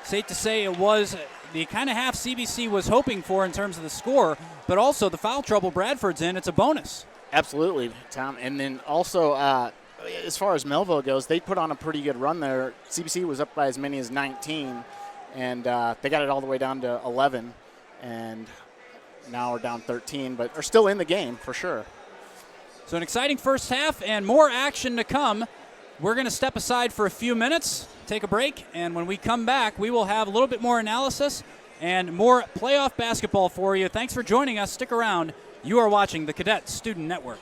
Safe to say it was the kind of half CBC was hoping for in terms of the score, but also the foul trouble Bradford's in. It's a bonus. Absolutely, Tom. And then also, as far as Melville goes, they put on a pretty good run there. CBC was up by as many as 19, and they got it all the way down to 11, and now we're down 13, but are still in the game for sure. So an exciting first half and more action to come. We're going to step aside for a few minutes, take a break, and when we come back, we will have a little bit more analysis and more playoff basketball for you. Thanks for joining us. Stick around. You are watching the Cadet Student Network.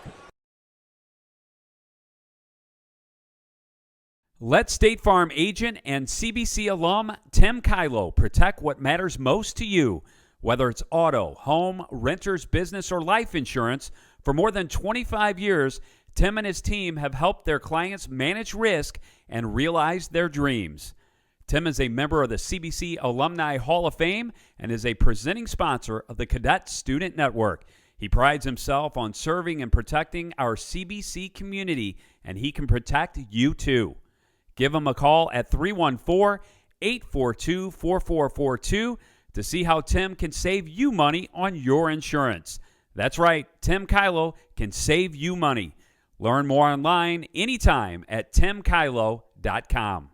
Let State Farm agent and CBC alum Tim Kylo protect what matters most to you. Whether it's auto, home, renters, business, or life insurance, for more than 25 years, Tim and his team have helped their clients manage risk and realize their dreams. Tim is a member of the CBC Alumni Hall of Fame and is a presenting sponsor of the Cadet Student Network. He prides himself on serving and protecting our CBC community, and he can protect you too. Give him a call at 314-842-4442 to see how Tim can save you money on your insurance. That's right, Tim Kylo can save you money. Learn more online anytime at timkylo.com.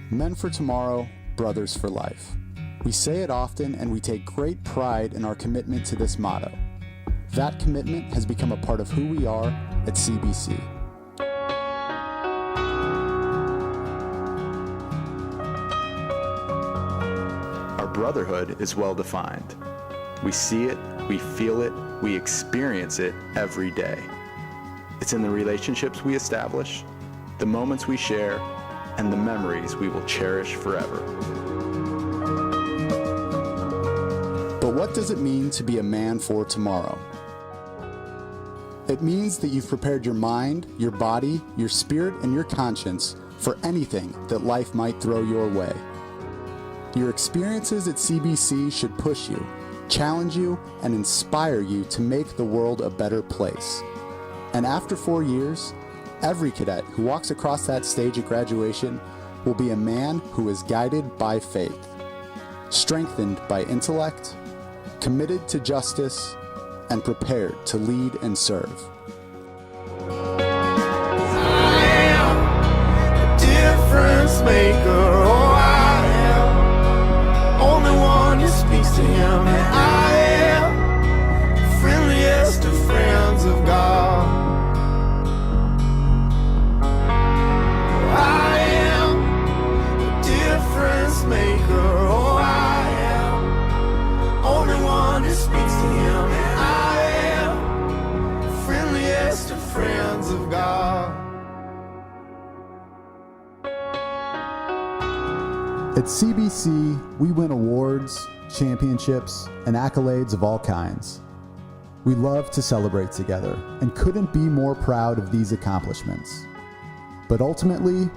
Men for tomorrow, brothers for life. We say it often, and we take great pride in our commitment to this motto. That commitment has become a part of who we are at CBC. Our brotherhood is well defined. We see it, we feel it, we experience it every day. It's in the relationships we establish, the moments we share, and the memories we will cherish forever. But what does it mean to be a man for tomorrow? It means that you've prepared your mind, your body, your spirit, and your conscience for anything that life might throw your way. Your experiences at CBC should push you, challenge you, and inspire you to make the world a better place. And after 4 years, every cadet who walks across that stage at graduation will be a man who is guided by faith, strengthened by intellect, committed to justice, and prepared to lead and serve. I am a difference maker. Oh, I am only one who speaks to him. And I am the friendliest of friends of God. I am a difference maker. Oh, I am only one who speaks to him. And I am the friendliest of friends of God. At CBC, we win awards, championships, and accolades of all kinds. We love to celebrate together and couldn't be more proud of these accomplishments. But ultimately,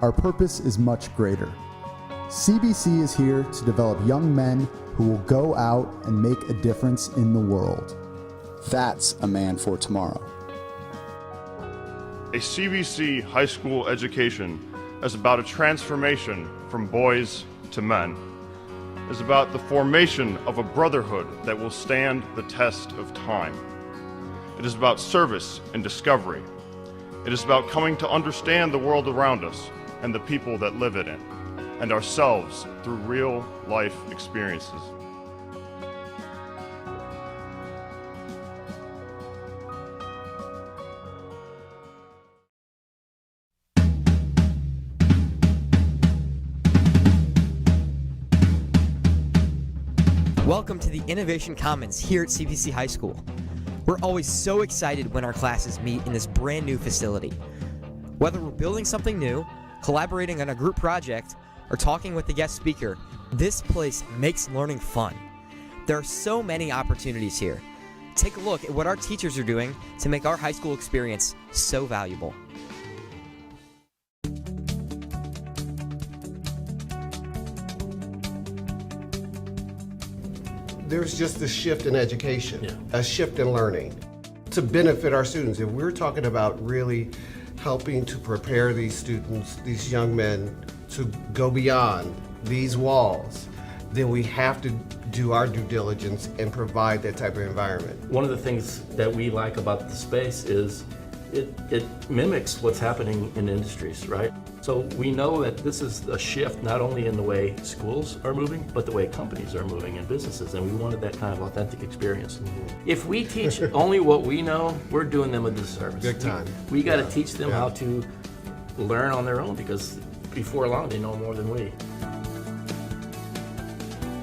our purpose is much greater. CBC is here to develop young men who will go out and make a difference in the world. That's a man for tomorrow. A CBC high school education is about a transformation from boys to men. It is about the formation of a brotherhood that will stand the test of time. It is about service and discovery. It is about coming to understand the world around us and the people that live in it, and ourselves through real life experiences. Welcome to the Innovation Commons here at CBC High School. We're always so excited when our classes meet in this brand new facility. Whether we're building something new, collaborating on a group project, or talking with the guest speaker, this place makes learning fun. There are so many opportunities here. Take a look at what our teachers are doing to make our high school experience so valuable. There's just a shift in education, a shift in learning to benefit our students. If we're talking about really helping to prepare these students, these young men, to go beyond these walls, then we have to do our due diligence and provide that type of environment. One of the things that we like about the space is it mimics what's happening in industries, right? So we know that this is a shift not only in the way schools are moving, but the way companies are moving and businesses, and we wanted that kind of authentic experience. If we teach only what we know, we're doing them a disservice. Big time. We got to teach them how to learn on their own, because before long they know more than we.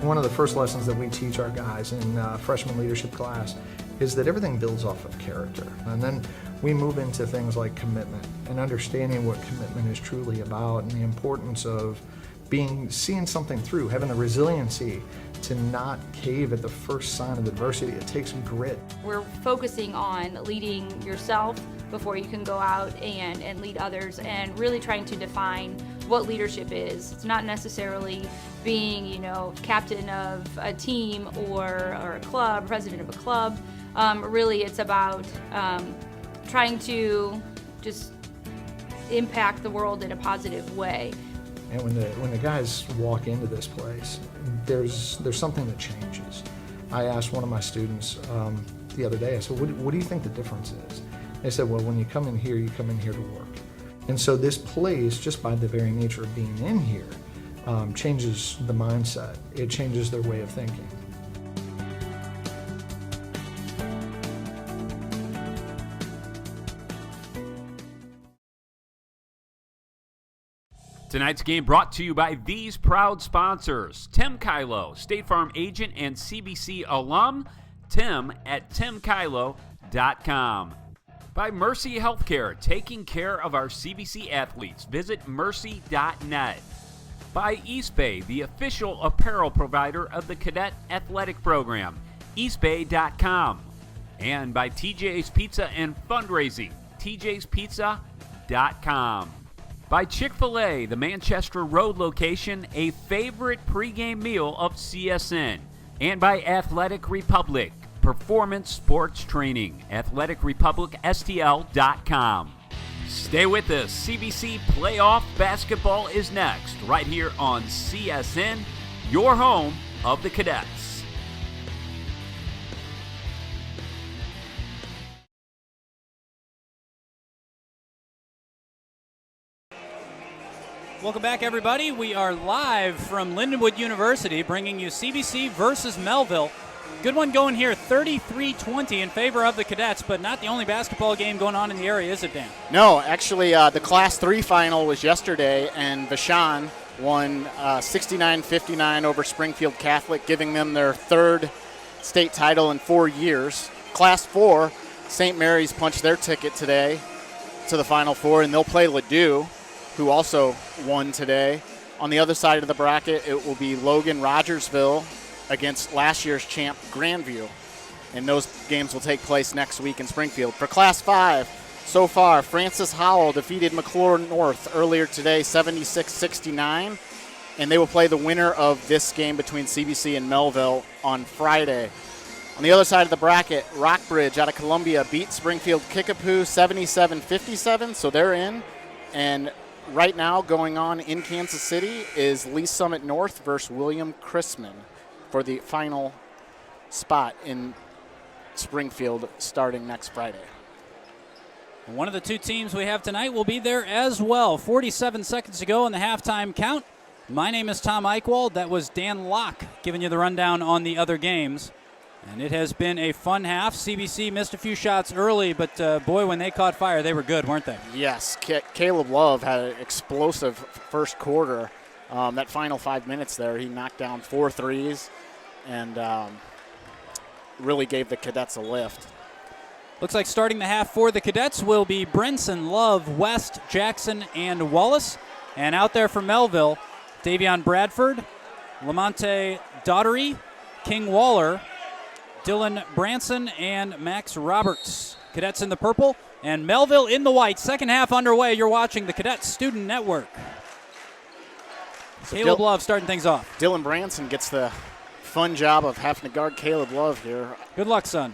One of the first lessons that we teach our guys in freshman leadership class is that everything builds off of character. And then we move into things like commitment and understanding what commitment is truly about and the importance of seeing something through, having the resiliency to not cave at the first sign of adversity. It takes grit. We're focusing on leading yourself before you can go out and lead others, and really trying to define what leadership is. It's not necessarily being, captain of a team or a club, president of a club. Really, it's about trying to just impact the world in a positive way. And when the guys walk into this place, there's something that changes. I asked one of my students the other day, I said, what do you think the difference is? They said, well, when you come in here to work. And so this place, just by the very nature of being in here, changes the mindset. It changes their way of thinking. Tonight's game brought to you by these proud sponsors: Tim Kylo, State Farm agent and CBC alum, Tim at timkylo.com. By Mercy Healthcare, taking care of our CBC athletes. Visit mercy.net. By East Bay, the official apparel provider of the Cadet Athletic Program, eastbay.com. And by TJ's Pizza and Fundraising, tjspizza.com. By Chick-fil-A, the Manchester Road location, a favorite pregame meal of CSN. And by Athletic Republic, performance sports training, athleticrepublicstl.com. Stay with us. CBC Playoff Basketball is next, right here on CSN, your home of the Cadets. Welcome back, everybody. We are live from Lindenwood University, bringing you CBC versus Melville. Good one going here, 33-20 in favor of the Cadets, but not the only basketball game going on in the area, is it, Dan? No, actually, the Class 3 final was yesterday, and Vashon won 69-59 over Springfield Catholic, giving them their third state title in 4 years. Class 4, St. Mary's punched their ticket today to the Final Four, and they'll play Ladue, who also won today. On the other side of the bracket, it will be Logan Rogersville against last year's champ Grandview, and those games will take place next week in Springfield. For Class 5, so far, Francis Howell defeated McClure North earlier today, 76-69, and they will play the winner of this game between CBC and Melville on Friday. On the other side of the bracket, Rockbridge out of Columbia beat Springfield Kickapoo 77-57, so they're in. And right now going on in Kansas City is Lee Summit North versus William Chrisman for the final spot in Springfield starting next Friday. One of the two teams we have tonight will be there as well. 47 seconds to go in the halftime count. My name is Tom Eichwald. That was Dan Locke giving you the rundown on the other games. And it has been a fun half. CBC missed a few shots early, but boy, when they caught fire, they were good, weren't they? Yes, Caleb Love had an explosive first quarter. That final 5 minutes there, he knocked down 4 threes and really gave the Cadets a lift. Looks like starting the half for the Cadets will be Brinson, Love, West, Jackson, and Wallace. And out there for Melville, Davion Bradford, Lamonte Daughtery, King Waller, Dylan Branson, and Max Roberts. Cadets in the purple and Melville in the white. Second half underway. You're watching the Cadets Student Network. So Caleb Love starting things off. Dylan Branson gets the fun job of having to guard Caleb Love here. Good luck, son.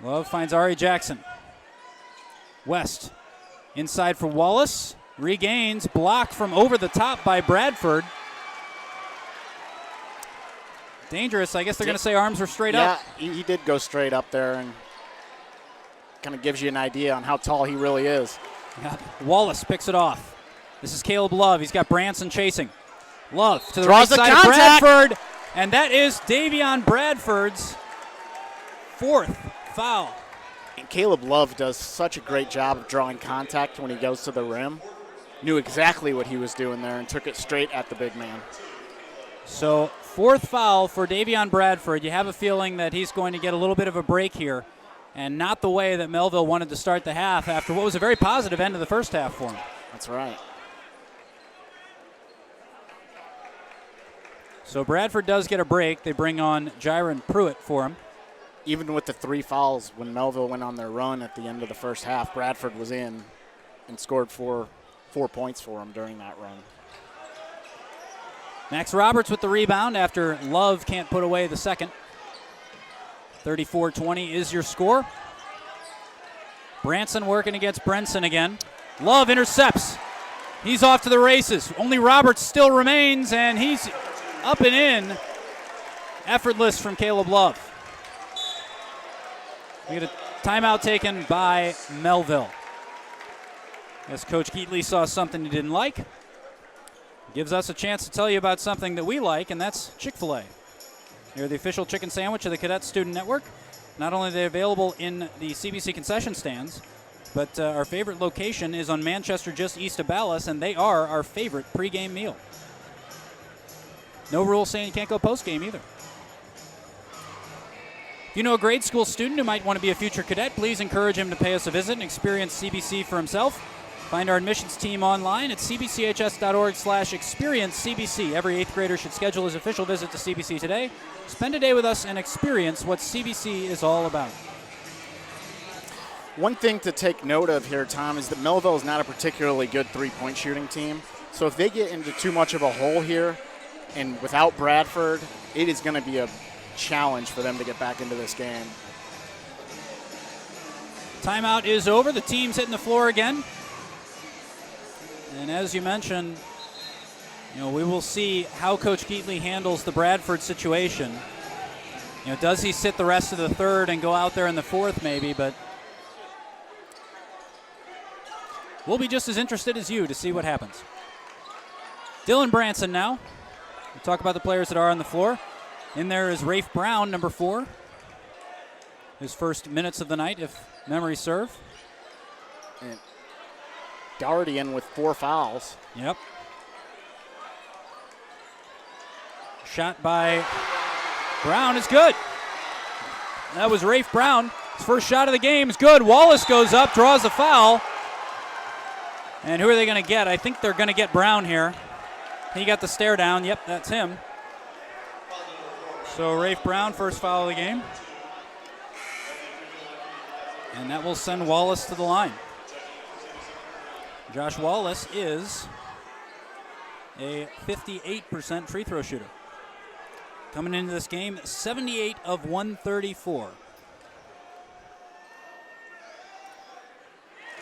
Love finds Ari Jackson. West inside for Wallace. Regains, blocked from over the top by Bradford. Dangerous. I guess they're going to say arms were straight up. Yeah, he did go straight up there, and kind of gives you an idea on how tall he really is. Yeah. Wallace picks it off. This is Caleb Love. He's got Branson chasing. Love to the Draws right the side of contact. Bradford, and that is Davion Bradford's fourth foul. And Caleb Love does such a great job of drawing contact when he goes to the rim. Knew exactly what he was doing there and took it straight at the big man. So 4th foul for Davion Bradford. You have a feeling that he's going to get a little bit of a break here, and not the way that Melville wanted to start the half after what was a very positive end of the first half for him. That's right. So Bradford does get a break. They bring on Jiron Pruitt for him. Even with the 3 fouls, when Melville went on their run at the end of the first half, Bradford was in and scored 4 points for him during that run. Max Roberts with the rebound after Love can't put away the second. 34-20 is your score. Branson working against Brenson again. Love intercepts. He's off to the races. Only Roberts still remains, and he's up and in. Effortless from Caleb Love. We get a timeout taken by Melville. As Coach Keatley saw something he didn't like. Gives us a chance to tell you about something that we like, and that's Chick-fil-A. They're the official chicken sandwich of the Cadet Student Network. Not only are they available in the CBC concession stands, but our favorite location is on Manchester just east of Ballas, and they are our favorite pregame meal. No rule saying you can't go postgame either. If you know a grade school student who might want to be a future cadet, please encourage him to pay us a visit and experience CBC for himself. Find our admissions team online at cbchs.org/experience-CBC. Every 8th grader should schedule his official visit to CBC today. Spend a day with us and experience what CBC is all about. One thing to take note of here, Tom, is that Melville is not a particularly good three-point shooting team. So if they get into too much of a hole here, and without Bradford, it is going to be a challenge for them to get back into this game. Timeout is over. The team's hitting the floor again. And as you mentioned, we will see how Coach Keatley handles the Bradford situation. Does he sit the rest of the third and go out there in the fourth maybe, but we'll be just as interested as you to see what happens. Dylan Branson now. We'll talk about the players that are on the floor. In there is Rafe Brown, number 4. His first minutes of the night, if memory serve. And Doherty in with 4 fouls. Yep. Shot by Brown is good. That was Rafe Brown. His first shot of the game is good. Wallace goes up, draws a foul. And who are they going to get? I think they're going to get Brown here. He got the stare down. Yep, that's him. So Rafe Brown, first foul of the game. And that will send Wallace to the line. Josh Wallace is a 58% free throw shooter. Coming into this game, 78 of 134.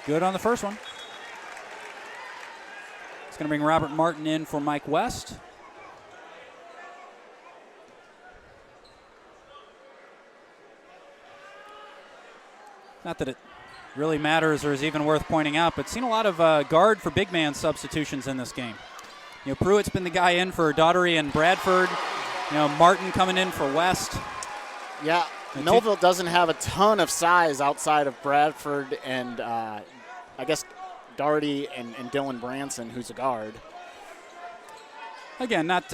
Good on the first one. It's going to bring Robert Martin in for Mike West. Not that it really matters or is even worth pointing out, but seen a lot of guard for big man substitutions in this game. Pruitt's been the guy in for Daugherty and Bradford. Martin coming in for West. Yeah, Melville doesn't have a ton of size outside of Bradford and I guess Daugherty and Dylan Branson, who's a guard. Again, not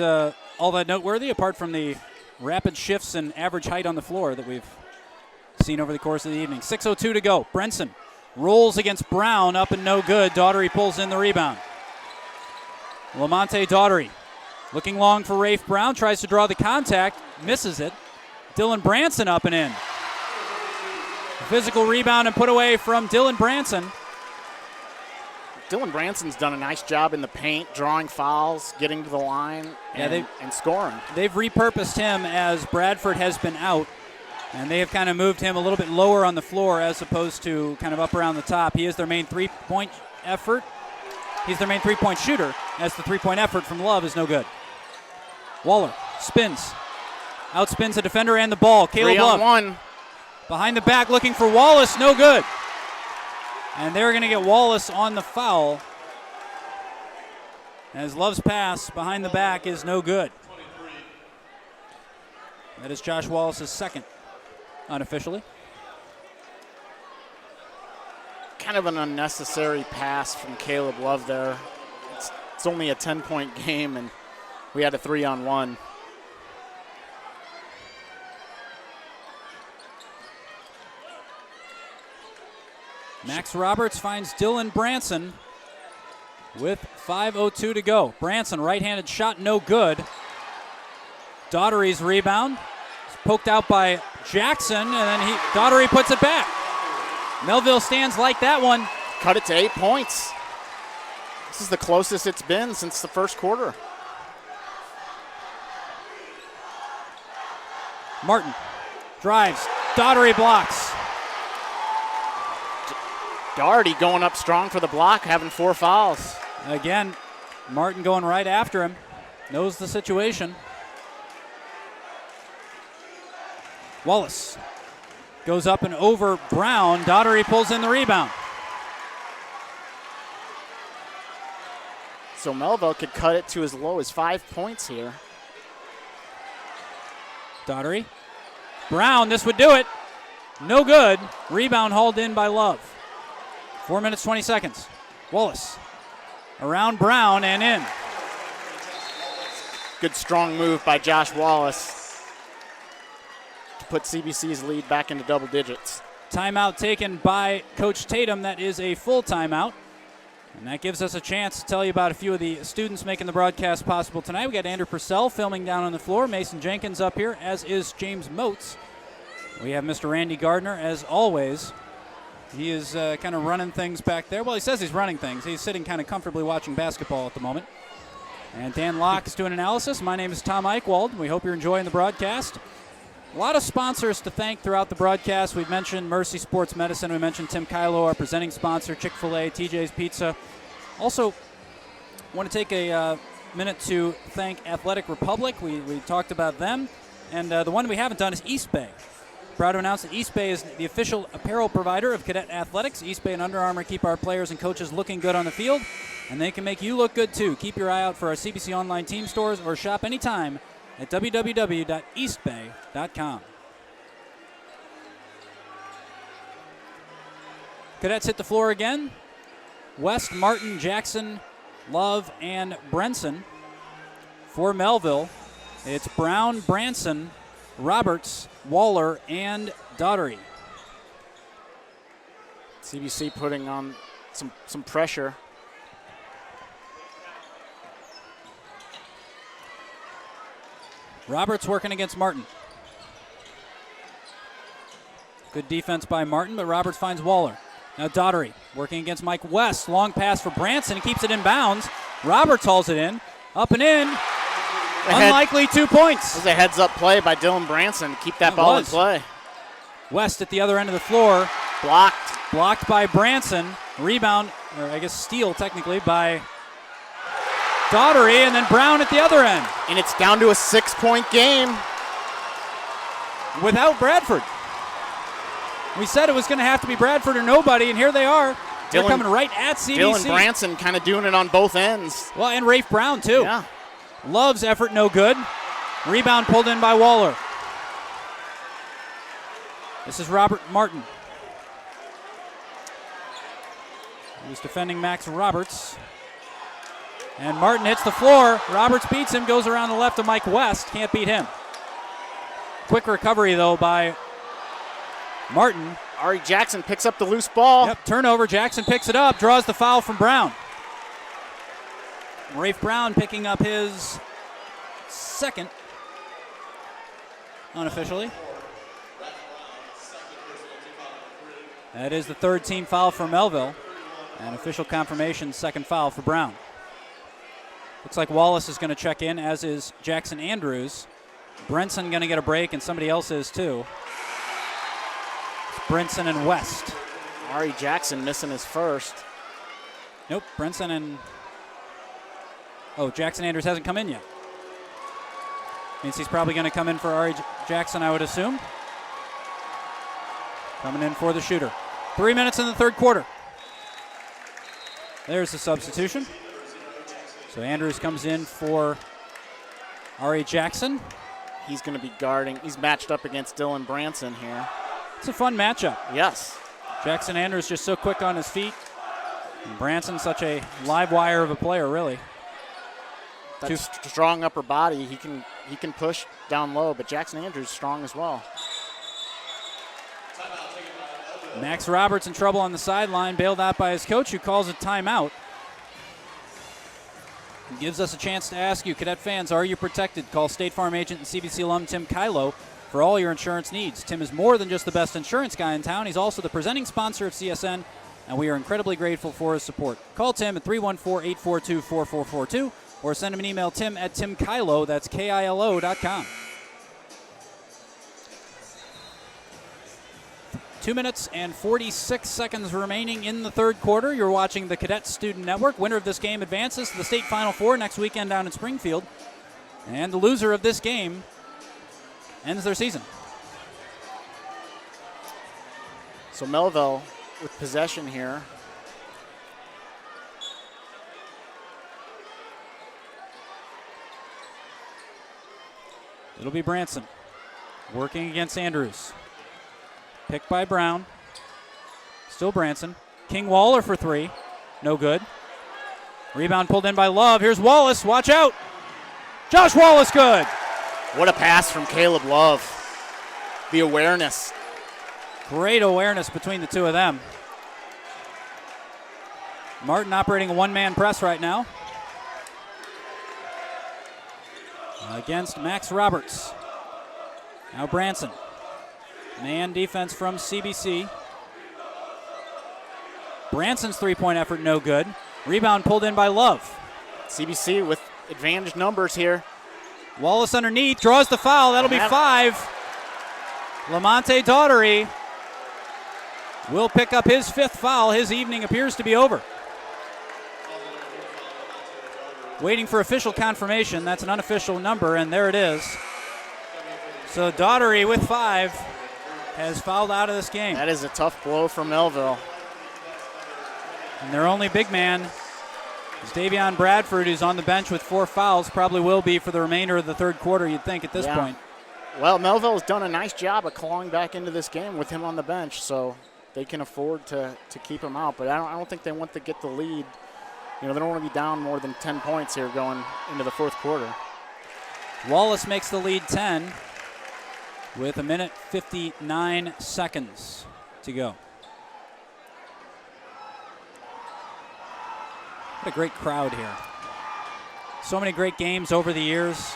all that noteworthy apart from the rapid shifts in average height on the floor that we've seen over the course of the evening. 6:02 to go. Brenson rolls against Brown, up and no good. Daugherty pulls in the rebound. Lamonte Daugherty looking long for Rafe Brown, tries to draw the contact, misses it. Dylan Branson up and in. Physical rebound and put away from Dylan Branson. Dylan Branson's done a nice job in the paint, drawing fouls, getting to the line, and scoring. They've repurposed him as Bradford has been out. And they have kind of moved him a little bit lower on the floor as opposed to kind of up around the top. He is their main three-point effort. He's their main three-point shooter, as the three-point effort from Love is no good. Waller spins. Outspins a defender and the ball. Caleb Love 3-on-1. Behind the back looking for Wallace, no good. And they're going to get Wallace on the foul. As Love's pass behind the back is no good. That is Josh Wallace's second. Unofficially. Kind of an unnecessary pass from Caleb Love there. It's only a 10-point game, and We had a 3-on-1. Max Roberts finds Dylan Branson with 5:02 to go. Branson, right-handed shot, no good. Daughtery's rebound. It's poked out by Jackson, and then Daughtery puts it back. Melville stands like that one. Cut it to 8 points. This is the closest it's been since the first quarter. Martin drives. Daughtery blocks. Daugherty going up strong for the block, having 4 fouls. Again, Martin going right after him. Knows the situation. Wallace goes up and over Brown. Daughtery pulls in the rebound. So Melville could cut it to as low as 5 points here. Daughtery. Brown, this would do it. No good. Rebound hauled in by Love. 4 minutes, 20 seconds. Wallace around Brown and in. Good strong move by Josh Wallace to put CBC's lead back into double digits. Timeout taken by Coach Tatum. That is a full timeout. And that gives us a chance to tell you about a few of the students making the broadcast possible tonight. We got Andrew Purcell filming down on the floor. Mason Jenkins up here, as is James Moats. We have Mr. Randy Gardner, as always. He is kind of running things back there. Well, he says he's running things. He's sitting kind of comfortably watching basketball at the moment. And Dan Locke is doing analysis. My name is Tom Eichwald. We hope you're enjoying the broadcast. A lot of sponsors to thank throughout the broadcast. We've mentioned Mercy Sports Medicine. We mentioned Tim Kylo, our presenting sponsor, Chick-fil-A, TJ's Pizza. Also, want to take a minute to thank Athletic Republic. We talked about them. And the one we haven't done is East Bay. Proud to announce that East Bay is the official apparel provider of Cadet Athletics. East Bay and Under Armour keep our players and coaches looking good on the field, and they can make you look good too. Keep your eye out for our CBC online team stores or shop anytime at www.eastbay.com. Cadets hit the floor again. West, Martin, Jackson, Love, and Brenson. For Melville, it's Brown, Branson, Roberts, Waller, and Daughtery. CBC putting on some pressure. Roberts working against Martin. Good defense by Martin, but Roberts finds Waller. Now Daughtery working against Mike West. Long pass for Branson. Keeps it in bounds. Roberts hauls it in. Up and in. Unlikely 2 points. It was a heads-up play by Dylan Branson to keep that ball in play. West at the other end of the floor. Blocked. Blocked by Branson. Rebound, or I guess steal technically, by Daughtery, and then Brown at the other end. And it's down to a 6-point game. Without Bradford. We said it was going to have to be Bradford or nobody, and here they are. They're coming right at CBC. Dylan Branson kind of doing it on both ends. Well, and Rafe Brown, too. Yeah. Love's effort, no good. Rebound pulled in by Waller. This is Robert Martin. He's defending Max Roberts. And Martin hits the floor. Roberts beats him, goes around the left of Mike West. Can't beat him. Quick recovery, though, by Martin. Ari Jackson picks up the loose ball. Yep, turnover. Jackson picks it up, draws the foul from Brown. Rafe Brown picking up his second, unofficially. That is the third team foul for Melville. And official confirmation, second foul for Brown. Looks like Wallace is going to check in, as is Jackson Andrews. Brenson going to get a break, and somebody else is too. It's Brenson and West. Ari Jackson missing his first. Nope, Brenson and... Oh, Jackson Andrews hasn't come in yet. Means he's probably going to come in for Ari Jackson, I would assume. Coming in for the shooter. 3 minutes in the third quarter. There's the substitution. So Andrews comes in for Ari Jackson. He's going to be guarding. He's matched up against Dylan Branson here. It's a fun matchup. Yes. Jackson Andrews just so quick on his feet. And Branson such a live wire of a player, really. that strong upper body. He can push down low, but Jackson Andrews is strong as well. Max Roberts in trouble on the sideline, bailed out by his coach, who calls a timeout. He gives us a chance to ask you, Cadet fans, are you protected? Call State Farm agent and CBC alum Tim Kylo for all your insurance needs. Tim is more than just the best insurance guy in town. He's also the presenting sponsor of CSN, and we are incredibly grateful for his support. Call Tim at 314-842-4442 or send him an email, tim@timkylo, that's KILO.com. 2 minutes and 46 seconds remaining in the third quarter. You're watching the Cadet Student Network. Winner of this game advances to the state Final Four next weekend down in Springfield. And the loser of this game ends their season. So Melville with possession here. It'll be Branson working against Andrews. Picked by Brown. Still Branson. King Waller for three. No good. Rebound pulled in by Love. Here's Wallace. Watch out. Josh Wallace, good. What a pass from Caleb Love. The awareness. Great awareness between the two of them. Martin operating a one-man press right now against Max Roberts. Now Branson. Man defense from CBC. Branson's three-point effort no good. Rebound pulled in by Love. CBC with advantage numbers here. Wallace underneath, draws the foul. That'll be 5. Lamonte Daughtery will pick up his 5th foul. His evening appears to be over. Waiting for official confirmation. That's an unofficial number, and there it is. So Daughtery with 5 has fouled out of this game. That is a tough blow for Melville. And their only big man is Davion Bradford, who's on the bench with 4 fouls. Probably will be for the remainder of the third quarter, you'd think, at this point. Well, Melville has done a nice job of clawing back into this game with him on the bench, so they can afford to keep him out. But I don't think they want to get the lead. You know, they don't want to be down more than 10 points here going into the fourth quarter. Wallace makes the lead 10 with 1:59 to go. What a great crowd here. So many great games over the years.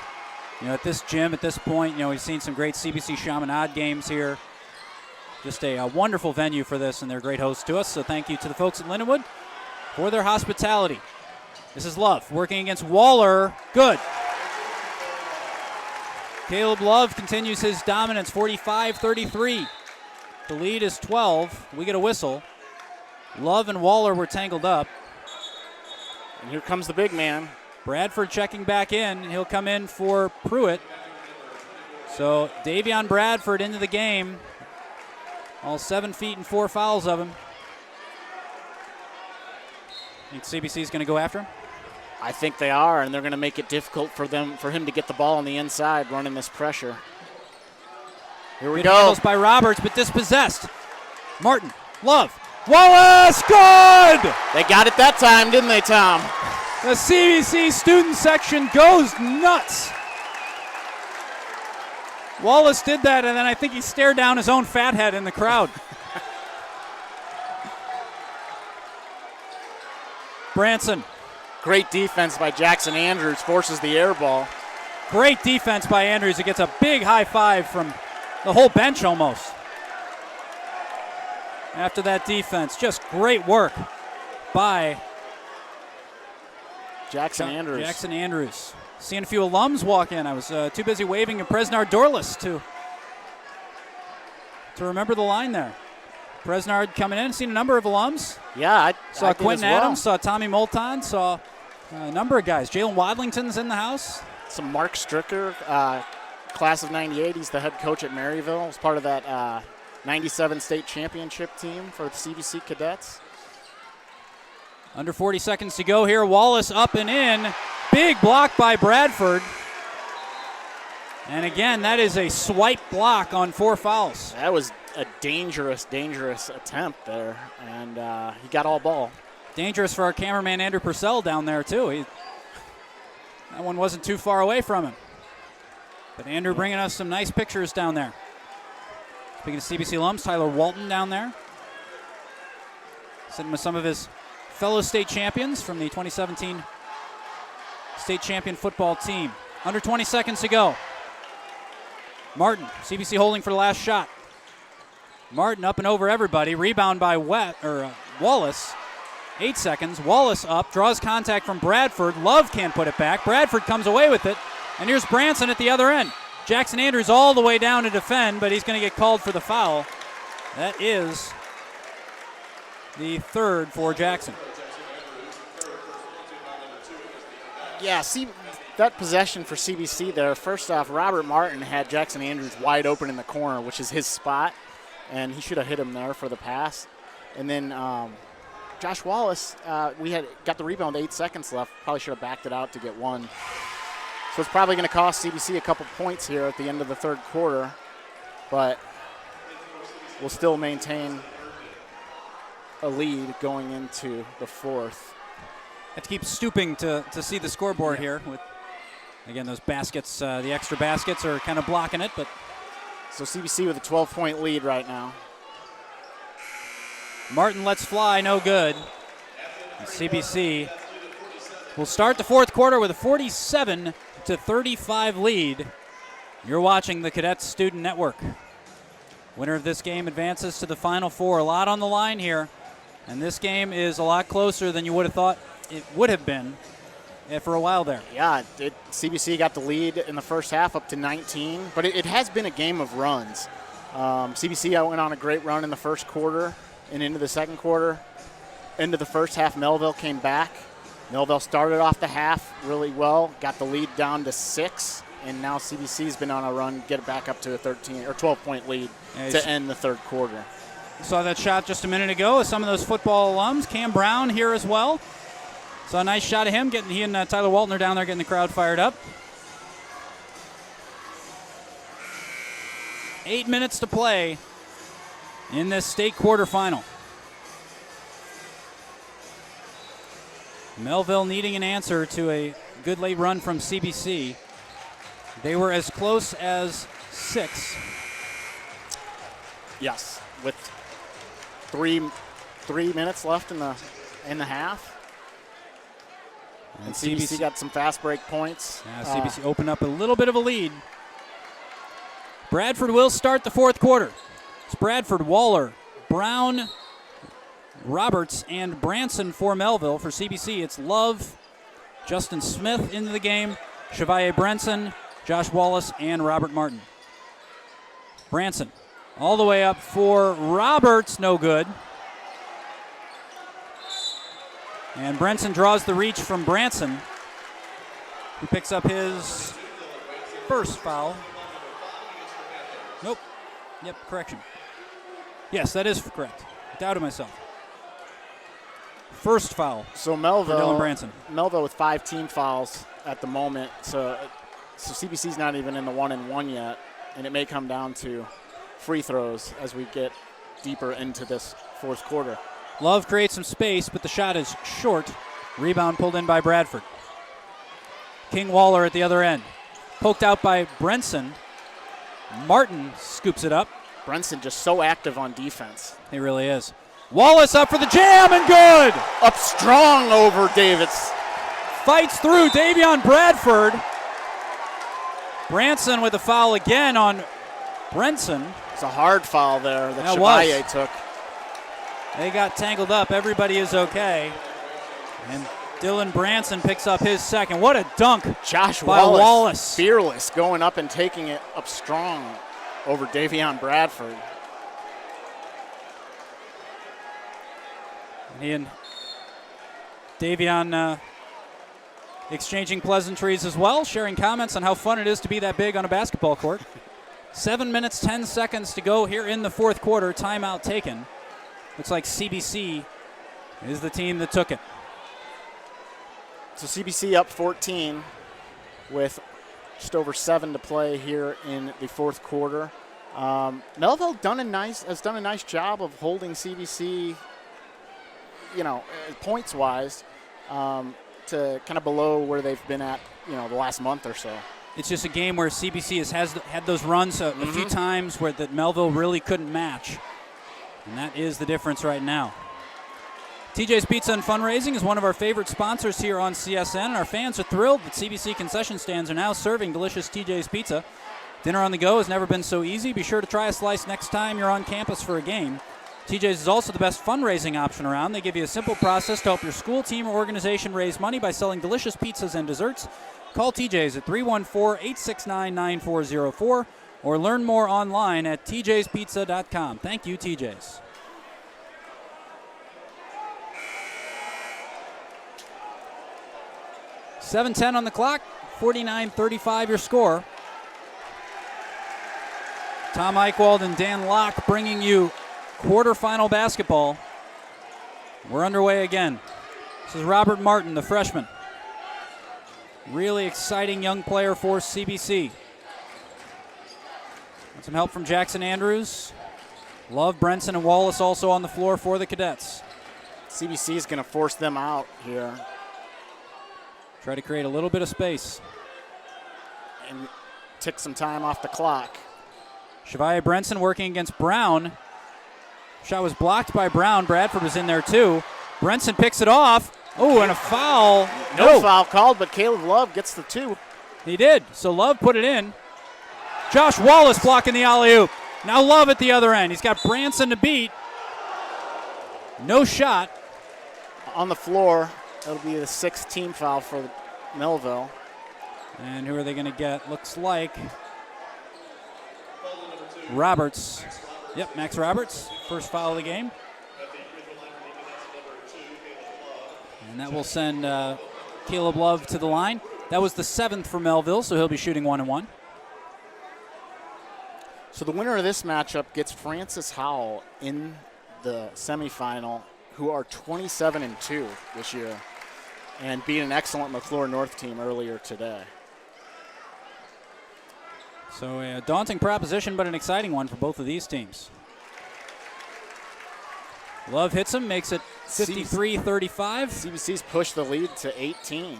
You know, at this gym, at this point, you know, we've seen some great CBC Chaminade games here. Just a wonderful venue for this, and they're great hosts to us. So thank you to the folks at Lindenwood for their hospitality. This is Love working against Waller. Good. Caleb Love continues his dominance, 45-33. The lead is 12. We get a whistle. Love and Waller were tangled up. And here comes the big man. Bradford checking back in. He'll come in for Pruitt. So Davion Bradford into the game. All 7 feet and 4 fouls of him. Think CBC is going to go after him? I think they are, and they're going to make it difficult for him to get the ball on the inside, running this pressure. Here we go. Handles by Roberts, but dispossessed. Martin, Love, Wallace, good! They got it that time, didn't they, Tom? The CBC student section goes nuts. Wallace did that, and then I think he stared down his own fat head in the crowd. Branson. Great defense by Jackson Andrews, forces the air ball. Great defense by Andrews. He gets a big high five from the whole bench almost. After that defense, just great work by Jackson Andrews. Jackson Andrews. Seeing a few alums walk in. I was too busy waving at Presnard Dorless to remember the line there. Presnard coming in, seen a number of alums. Yeah, I saw did Quentin as well. Adams, saw Tommy Moulton, saw a number of guys. Jalen Wadlington's in the house. Some Mark Stricker, class of '98. He's the head coach at Maryville. Was part of that '97 state championship team for the CBC cadets. Under 40 seconds to go here. Wallace up and in. Big block by Bradford. And again, that is a swipe block on 4 fouls. That was a dangerous attempt there, and he got all ball. Dangerous for our cameraman Andrew Purcell down there too. That one wasn't too far away from him. But Andrew bringing us some nice pictures down there. Speaking of CBC alums, Tyler Walton down there. Sitting with some of his fellow state champions from the 2017 state champion football team. Under 20 seconds to go. Martin, CBC holding for the last shot. Martin up and over everybody. Rebound by Wallace. 8 seconds. Wallace up, draws contact from Bradford. Love can't put it back. Bradford comes away with it. And here's Branson at the other end. Jackson Andrews all the way down to defend, but he's going to get called for the foul. That is the third for Jackson. Yeah, see that possession for CBC there. First off, Robert Martin had Jackson Andrews wide open in the corner, which is his spot, and he should have hit him there for the pass. And then Josh Wallace, we had got the rebound, 8 seconds left. Probably should have backed it out to get one. So it's probably going to cost CBC a couple points here at the end of the third quarter, but we'll still maintain a lead going into the fourth. Have to keep stooping to see the scoreboard here. With again, those baskets, the extra baskets are kind of blocking it. But so CBC with a 12-point lead right now. Martin lets fly, no good. And CBC will start the fourth quarter with a 47-35 lead. You're watching the Cadets Student Network. Winner of this game advances to the Final Four. A lot on the line here. And this game is a lot closer than you would have thought it would have been for a while there. Yeah, CBC got the lead in the first half up to 19, but it has been a game of runs. CBC went on a great run in the first quarter and into the second quarter. Into the first half, Melville came back. Melville started off the half really well, got the lead down to 6, and now CBC's been on a run, get it back up to a 13 or 12-point lead to end the third quarter. Saw that shot just a minute ago with some of those football alums. Cam Brown here as well. Saw a nice shot of him. He and Tyler Walton are down there getting the crowd fired up. 8 minutes to play in this state quarterfinal. Melville needing an answer to a good late run from CBC. They were as close as 6. Yes, with 3 minutes left in the half. And CBC got some fast break points. CBC opened up a little bit of a lead. Bradford will start the fourth quarter. It's Bradford, Waller, Brown, Roberts, and Branson for Melville. For CBC, it's Love, Justin Smith into the game, Chevalier Brenson, Josh Wallace, and Robert Martin. Branson all the way up for Roberts, no good. And Brenson draws the reach from Branson, who picks up his first foul. Nope. Yep, correction. Yes, that is correct. Doubted myself. First foul. So Melville, for Dylan Branson. Melville with 5 team fouls at the moment. So CBC's not even in the 1-and-1 yet, and it may come down to free throws as we get deeper into this fourth quarter. Love creates some space, but the shot is short. Rebound pulled in by Bradford. King Waller at the other end. Poked out by Brenson. Martin scoops it up. Brenson just so active on defense. He really is. Wallace up for the jam and good! Up strong over Davis. Fights through Davion Bradford. Branson with a foul again on Brenson. It's a hard foul there that Chevalier took. They got tangled up. Everybody is okay. And Dylan Branson picks up his second. What a dunk Josh by Wallace. Fearless, going up and taking it up strong over Davion Bradford. And he and Davion exchanging pleasantries as well, sharing comments on how fun it is to be that big on a basketball court. 7 minutes, 10 seconds to go here in the fourth quarter. Timeout taken. Looks like CBC is the team that took it. So CBC up 14 with just over 7 to play here in the fourth quarter. Melville has done a nice job of holding CBC, points-wise, to to kind of below where they've been at, the last month or so. It's just a game where CBC has had those runs a few times where that Melville really couldn't match. And that is the difference right now. TJ's Pizza and Fundraising is one of our favorite sponsors here on CSN, and our fans are thrilled that CBC concession stands are now serving delicious TJ's Pizza. Dinner on the go has never been so easy. Be sure to try a slice next time you're on campus for a game. TJ's is also the best fundraising option around. They give you a simple process to help your school, team, or organization raise money by selling delicious pizzas and desserts. Call TJ's at 314-869-9404 or learn more online at tjspizza.com. Thank you, TJ's. 7:10 on the clock, 49-35 your score. Tom Eichwald and Dan Locke bringing you quarterfinal basketball. We're underway again. This is Robert Martin, the freshman. Really exciting young player for CBC. Got some help from Jackson Andrews. Love, Brenson, and Wallace also on the floor for the Cadets. CBC is going to force them out here. Try to create a little bit of space. And tick some time off the clock. Shavia Brenson working against Brown. Shot was blocked by Brown. Bradford was in there too. Brenson picks it off. Oh, and a foul. No foul called, but Caleb Love gets the 2. He did. So Love put it in. Josh Wallace blocking the alley-oop. Now Love at the other end. He's got Branson to beat. No shot. On the floor, that'll be the 6th team foul for Melville. And who are they going to get? Looks like Roberts. Yep, Max Roberts. First foul of the game. And that will send Caleb Love to the line. That was the 7th for Melville, so he'll be shooting 1-1. So the winner of this matchup gets Francis Howell in the semifinal, who are 27-2 this year, and beat an excellent McClure North team earlier today. So a daunting proposition, but an exciting one for both of these teams. Love hits him, makes it 53-35. CBC's pushed the lead to 18.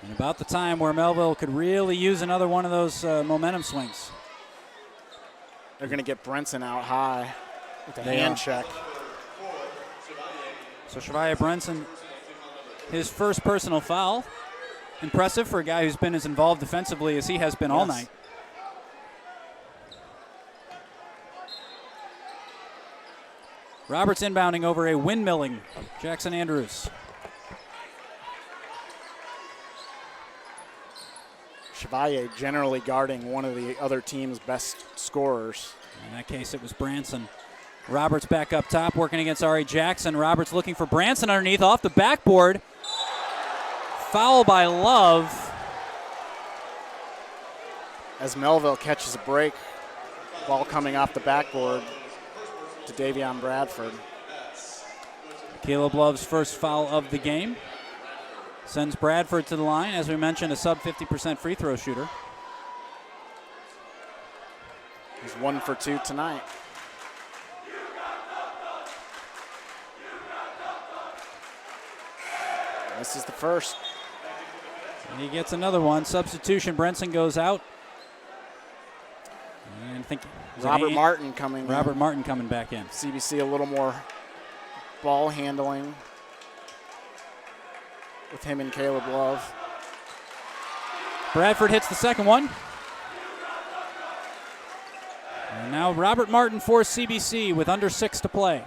And about the time where Melville could really use another one of those momentum swings. They're going to get Brenson out high with a hand check. So Shavia Brenson, his first personal foul. Impressive for a guy who's been as involved defensively as he has been all night. Roberts inbounding over a windmilling Jackson Andrews. Chevalier generally guarding one of the other team's best scorers. In that case, it was Branson. Roberts back up top, working against Ari Jackson. Roberts looking for Branson underneath, off the backboard. Foul by Love. As Melville catches a break, ball coming off the backboard to Davion Bradford. Caleb Love's first foul of the game. Sends Bradford to the line. As we mentioned, a sub 50% free throw shooter. He's 1 for 2 tonight. This is the first. And he gets another one. Substitution. Brenson goes out. And I think Robert Martin coming back in. CBC a little more ball handling with him and Caleb Love. Bradford hits the second one. And now Robert Martin for CBC with under 6 to play.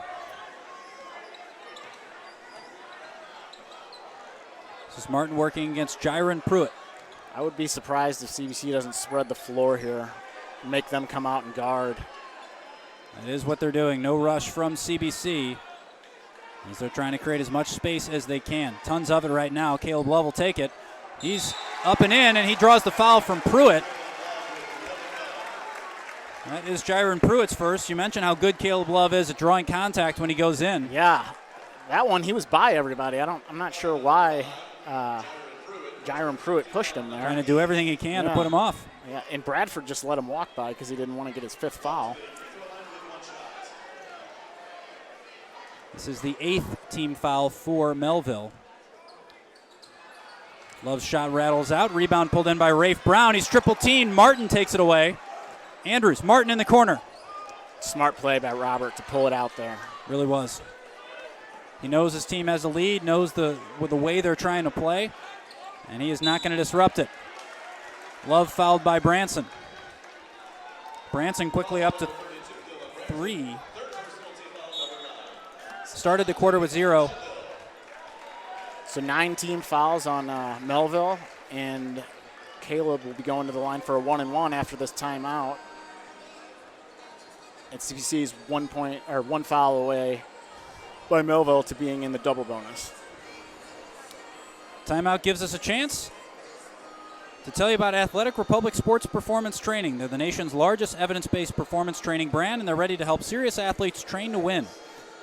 This is Martin working against Jiron Pruitt. I would be surprised if CBC doesn't spread the floor here and make them come out and guard. That is what they're doing. No rush from CBC as they're trying to create as much space as they can. Tons of it right now. Caleb Love will take it. He's up and in, and he draws the foul from Pruitt. That is Jiron Pruitt's first. You mentioned how good Caleb Love is at drawing contact when he goes in. Yeah, that one he was by everybody. I'm not sure why Jiron Pruitt pushed him there. Trying to do everything he can to put him off. Yeah, and Bradford just let him walk by because he didn't want to get his 5th foul. This is the 8th team foul for Melville. Love's shot rattles out. Rebound pulled in by Rafe Brown. He's triple teamed. Martin takes it away. Andrews, Martin in the corner. Smart play by Robert to pull it out there. Really was. He knows his team has a lead, knows the way they're trying to play, and he is not going to disrupt it. Love fouled by Branson. Branson quickly up to 3. Started the quarter with 0. So 9 team fouls on Melville, and Caleb will be going to the line for a 1-and-1 after this timeout. And CBC is 1 foul away by Melville to being in the double bonus. Timeout gives us a chance to tell you about Athletic Republic Sports Performance Training. They're the nation's largest evidence-based performance training brand, and they're ready to help serious athletes train to win.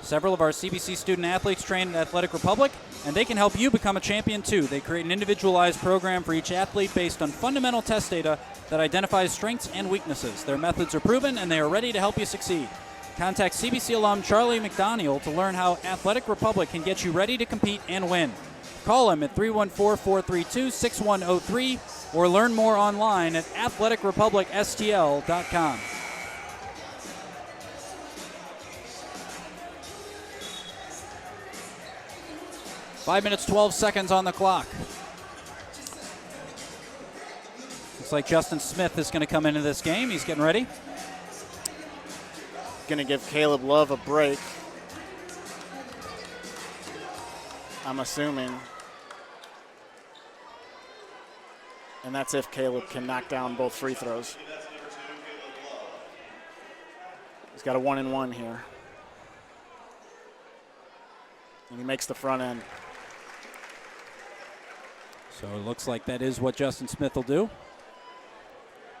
Several of our CBC student athletes train at Athletic Republic, and they can help you become a champion too. They create an individualized program for each athlete based on fundamental test data that identifies strengths and weaknesses. Their methods are proven, and they are ready to help you succeed. Contact CBC alum Charlie McDaniel to learn how Athletic Republic can get you ready to compete and win. Call him at 314-432-6103 or learn more online at athleticrepublicstl.com. Five minutes, 12 seconds on the clock. Looks like Justin Smith is going to come into this game. He's getting ready. Going to give Caleb Love a break, I'm assuming. And that's if Caleb can knock down both free throws. He's got a 1-and-1 here. And he makes the front end. So it looks like that is what Justin Smith will do.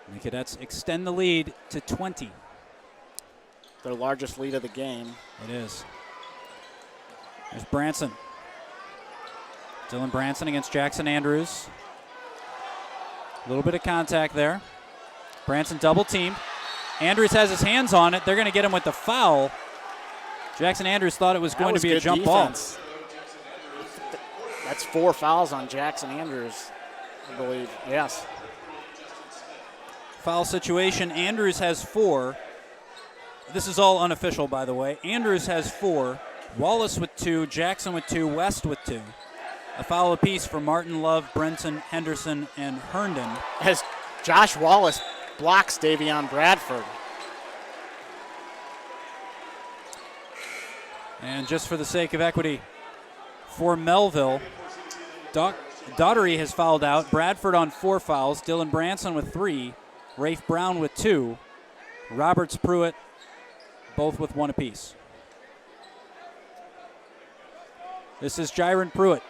And the Cadets extend the lead to 20. Their largest lead of the game. It is. There's Branson. Dylan Branson against Jackson Andrews. A little bit of contact there. Branson double teamed. Andrews has his hands on it. They're going to get him with the foul. Jackson Andrews thought it was going to be a jump defense. ball. That's 4 fouls on Jackson Andrews, I believe. Yes. Foul situation. Andrews has 4. This is all unofficial, by the way. Andrews has 4. Wallace with 2. Jackson with 2. West with 2. A foul apiece for Martin, Love, Brenton, Henderson, and Herndon. As Josh Wallace blocks Davion Bradford. And just for the sake of equity, for Melville, Daugherty has fouled out. Bradford on 4 fouls. Dylan Branson with 3. Rafe Brown with 2. Roberts, Pruitt, both with 1 apiece. This is Jiron Pruitt.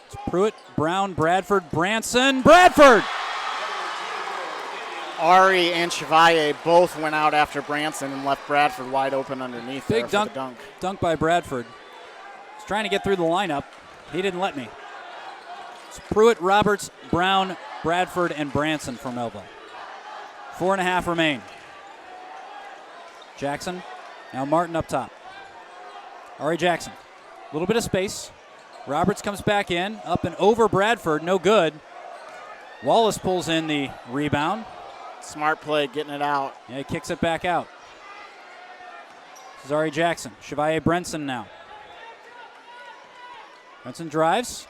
It's Pruitt, Brown, Bradford, Branson, Bradford! Ari and Chevalier both went out after Branson and left Bradford wide open underneath. Big there for dunk, the dunk by Bradford. He's trying to get through the lineup. He didn't let me. It's Pruitt, Roberts, Brown, Bradford, and Branson for Melville. 4.5 remain. Jackson, now Martin up top. Ari Jackson, a little bit of space. Roberts comes back in, up and over Bradford, no good. Wallace pulls in the rebound. Smart play, getting it out. Yeah, he kicks it back out. This is Ari Jackson. Chevalier Brenson now. Brenson drives.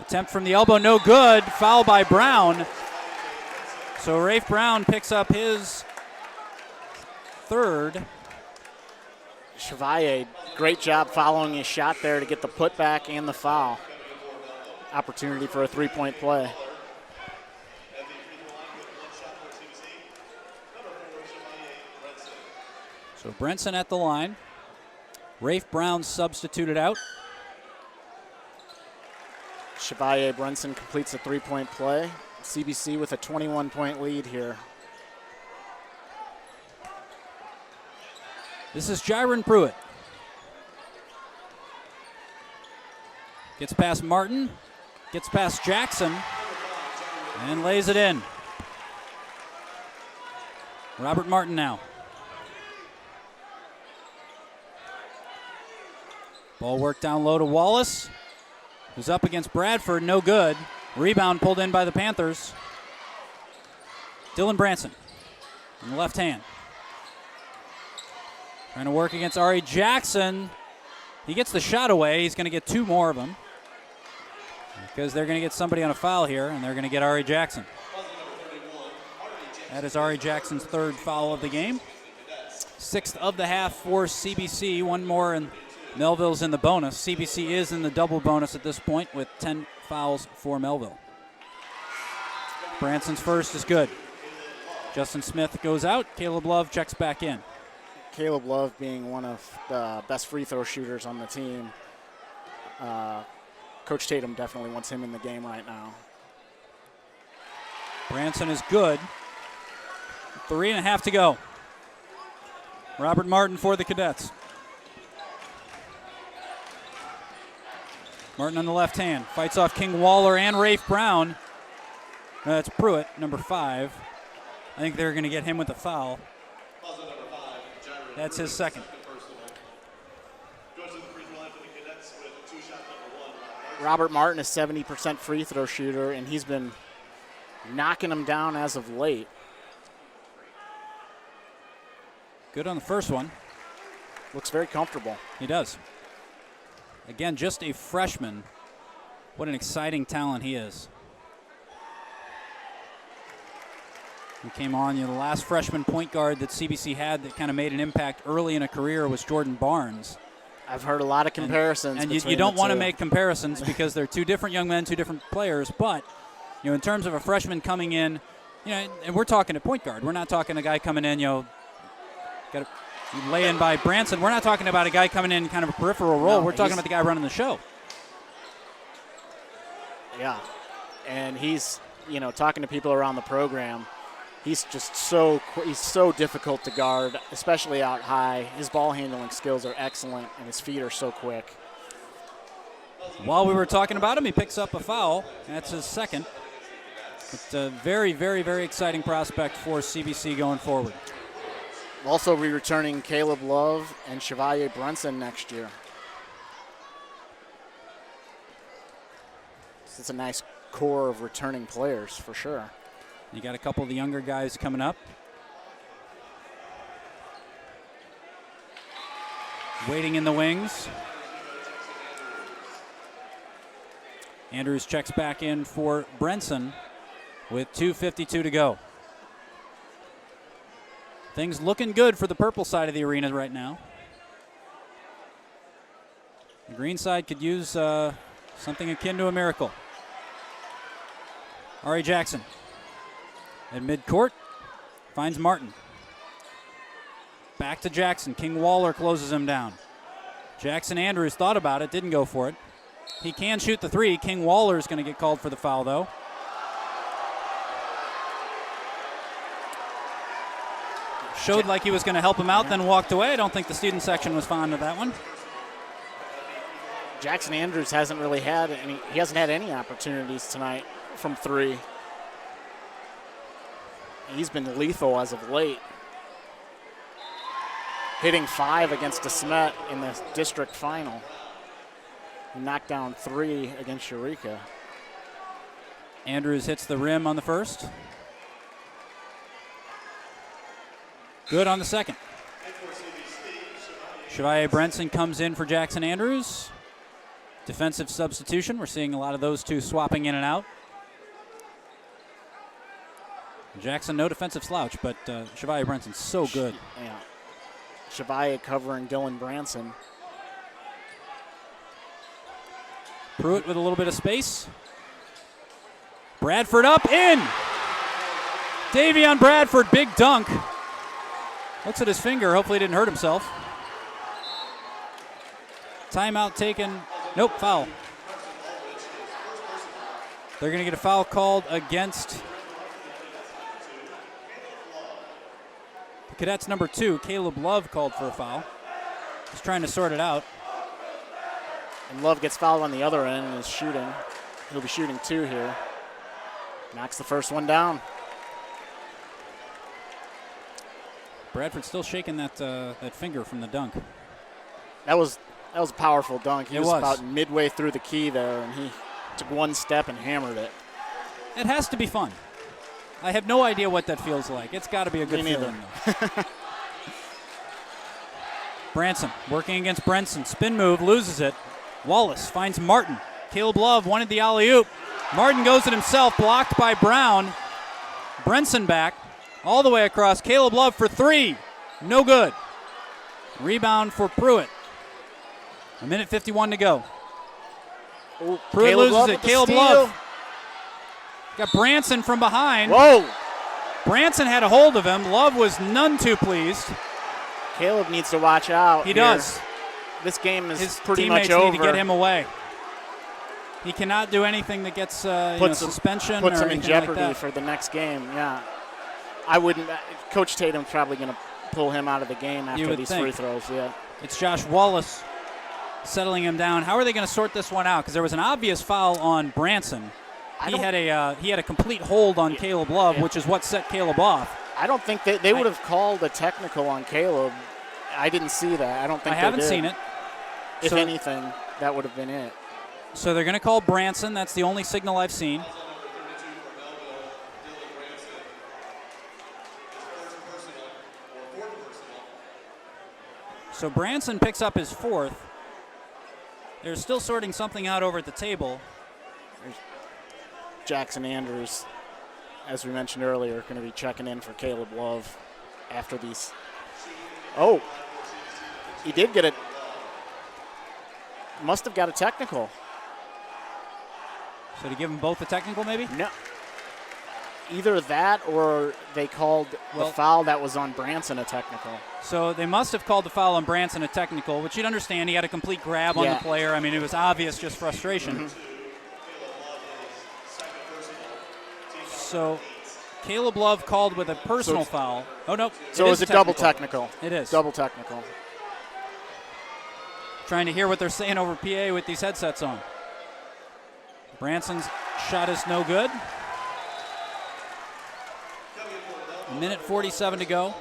Attempt from the elbow, no good. Foul by Brown. So Rafe Brown picks up his 3rd. Chevalier, great job following his shot there to get the putback and the foul. Opportunity for a 3-point play. So Brenson at the line. Rafe Brown substituted out. Chevalier Brenson completes a 3-point play. CBC with a 21-point lead here. This is Jiron Pruitt. Gets past Martin, gets past Jackson, and lays it in. Robert Martin now. Ball worked down low to Wallace, who's up against Bradford, no good. Rebound pulled in by the Panthers. Dylan Branson in the left hand. Trying to work against Ari Jackson. He gets the shot away. He's going to get 2 more of them because they're going to get somebody on a foul here, and they're going to get Ari Jackson. That is Ari Jackson's 3rd foul of the game. 6th of the half for CBC. 1 more, and Melville's in the bonus. CBC is in the double bonus at this point with 10 fouls for Melville. Branson's first is good. Justin Smith goes out. Caleb Love checks back in. Caleb Love being one of the best free throw shooters on the team. Coach Tatum definitely wants him in the game right now. Branson is good. 3.5 to go. Robert Martin for the Cadets. Martin on the left hand. Fights off King Waller and Rafe Brown. That's Pruitt, number 5. I think they're going to get him with a foul. That's his 2nd. Robert Martin is 70% free throw shooter, and he's been knocking them down as of late. Good on the first one. Looks very comfortable. He does. Again, just a freshman. What an exciting talent he is. He came on, the last freshman point guard that CBC had that kind of made an impact early in a career was Jordan Barnes. I've heard a lot of comparisons. And you don't want to make comparisons because they're 2 different young men, 2 different players. But, in terms of a freshman coming in, and we're talking a point guard. We're not talking a guy coming in, got to lay in by Branson. We're not talking about a guy coming in kind of a peripheral role. We're talking about the guy running the show. Yeah. And he's, talking to people around the program. He's just he's so difficult to guard, especially out high. His ball handling skills are excellent, and his feet are so quick. While we were talking about him, he picks up a foul. That's his 2nd. It's a very, very, very exciting prospect for CBC going forward. We'll also be returning Caleb Love and Chevalier Brunson next year. So it's a nice core of returning players for sure. You got a couple of the younger guys coming up. Waiting in the wings. Andrews checks back in for Brenson with 2:52 to go. Things looking good for the purple side of the arena right now. The green side could use something akin to a miracle. Ari Jackson at midcourt finds Martin. Back to Jackson. King Waller closes him down. Jackson Andrews thought about it, didn't go for it. He can shoot the 3. King Waller is going to get called for the foul, though. Showed like he was going to help him out, then walked away. I don't think the student section was fond of that one. Jackson Andrews hasn't had any opportunities tonight from 3. He's been lethal as of late. Hitting 5 against DeSmet in the district final. He knocked down 3 against Eureka. Andrews hits the rim on the first. Good on the second. Chevalier Brenson comes in for Jackson Andrews. Defensive substitution. We're seeing a lot of those 2 swapping in and out. Jackson, no defensive slouch, but Chevalier Brenson's so good. Yeah. Chevalier covering Dylan Branson. Pruitt with a little bit of space. Bradford up, in! Davion Bradford, big dunk. Looks at his finger, hopefully he didn't hurt himself. Timeout taken, nope, foul. They're gonna get a foul called against the Cadets number 2, Caleb Love called for a foul. He's trying to sort it out. And Love gets fouled on the other end and is shooting. He'll be shooting 2 here. Knocks the first one down. Bradford still shaking that finger from the dunk. That was That was a powerful dunk. He It was was. about midway through the key there, and he took one step and hammered it. It has to be fun. I have no idea what that feels like. It's got to be a good Me neither. feeling, though. Branson working against Brenson. Spin move, loses it. Wallace finds Martin. Caleb Love wanted the alley-oop. Martin goes it himself, blocked by Brown. Brenson back, all the way across. Caleb Love for three. No good. Rebound for Pruitt. 1:51 to go. Ooh, Pruitt Caleb loses Love it. with the Caleb steal. Love. Got Branson from behind. Whoa! Branson had a hold of him. Love was none too pleased. Caleb needs to watch out. He here. does. This game is His pretty teammates much over. need to get him away. He cannot do anything that gets suspension puts or him in anything like jeopardy that. for the next game. Yeah, I wouldn't. Coach Tatum's probably going to pull him out of the game after would these think. free throws. Yeah. It's Josh Wallace settling him down. How are they going to sort this one out? Because there was an obvious foul on Branson. He had a complete hold on Caleb Love, which is what set Caleb off. I don't think they would have called a technical on Caleb. I didn't see that. I don't think I haven't they did. seen it. If So- anything, that would have been it. So they're going to call Branson. That's the only signal I've seen. So Branson picks up his fourth. They're still sorting something out over at the table. Jackson Andrews, as we mentioned earlier, going to be checking in for Caleb Love after these. Oh, he did get it. Must have got a technical. So to give them both a technical, maybe? No. Either that or they called the foul that was on Branson a technical. So they must have called the foul on Branson a technical, which you'd understand. He had a complete grab on the player. I mean, it was obvious, just frustration. Mm-hmm. So Caleb Love called with a personal foul. Oh, no. So it was a double technical. It is. Double technical. Trying to hear what they're saying over PA with these headsets on. Branson's shot is no good. 1:47 to go.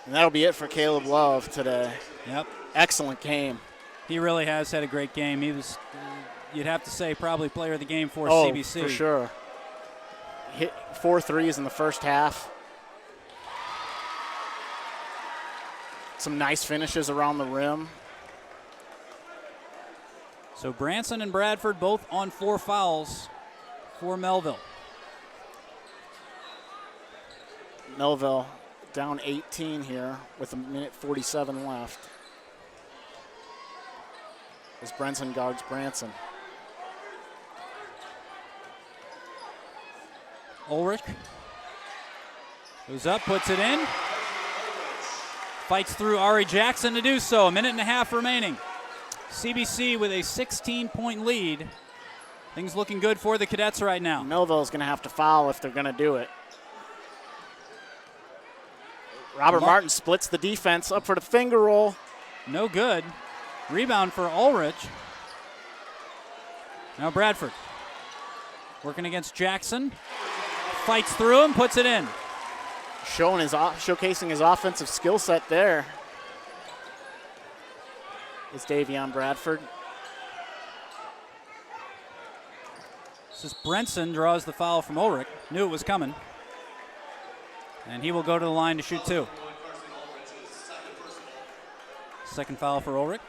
And that'll be it for Caleb Love today. Yep. Excellent game. He really has had a great game. He was, you'd have to say, probably player of the game for Oh, CBC. for sure. Hit 4 threes in the first half. Some nice finishes around the rim. So Branson and Bradford both on 4 fouls for Melville. Melville down 18 here with 1:47 left. As Brenson guards Branson. Ulrich goes up, puts it in. Fights through Ari Jackson to do so. 1.5 remaining. CBC with a 16-point lead. Things looking good for the Cadets right now. Melville's going to have to foul if they're going to do it. Robert Martin splits the defense up for the finger roll. No good. Rebound for Ulrich. Now Bradford working against Jackson. Fights through him, puts it in. Showcasing his offensive skill set there is Davion Bradford. This is Brenson draws the foul from Ulrich. Knew it was coming. And he will go to the line to shoot 2. Second foul for Ulrich.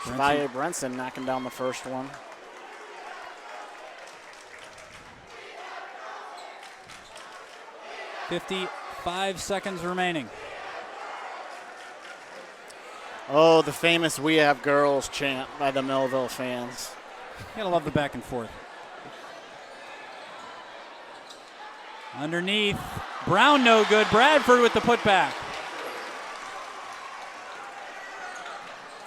Chevalier Brenson knocking down the first one. $55 seconds remaining. Oh, the famous "We Have Girls" chant by the Melville fans. You gotta love the back and forth. Underneath, Brown no good. Bradford with the putback.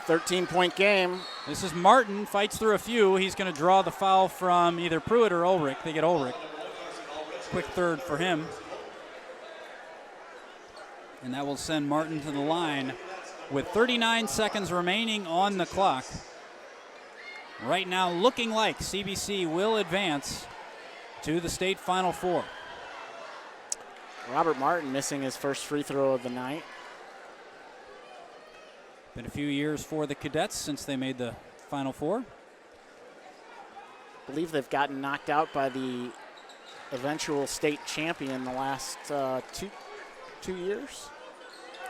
13-point game. This is Martin, fights through a few. He's going to draw the foul from either Pruitt or Ulrich. They get Ulrich. Quick third for him. And that will send Martin to the line with 39 seconds remaining on the clock. Right now looking like CBC will advance to the state Final Four. Robert Martin missing his first free throw of the night. Been a few years for the Cadets since they made the Final Four. I believe they've gotten knocked out by the eventual state champion the last 2 years.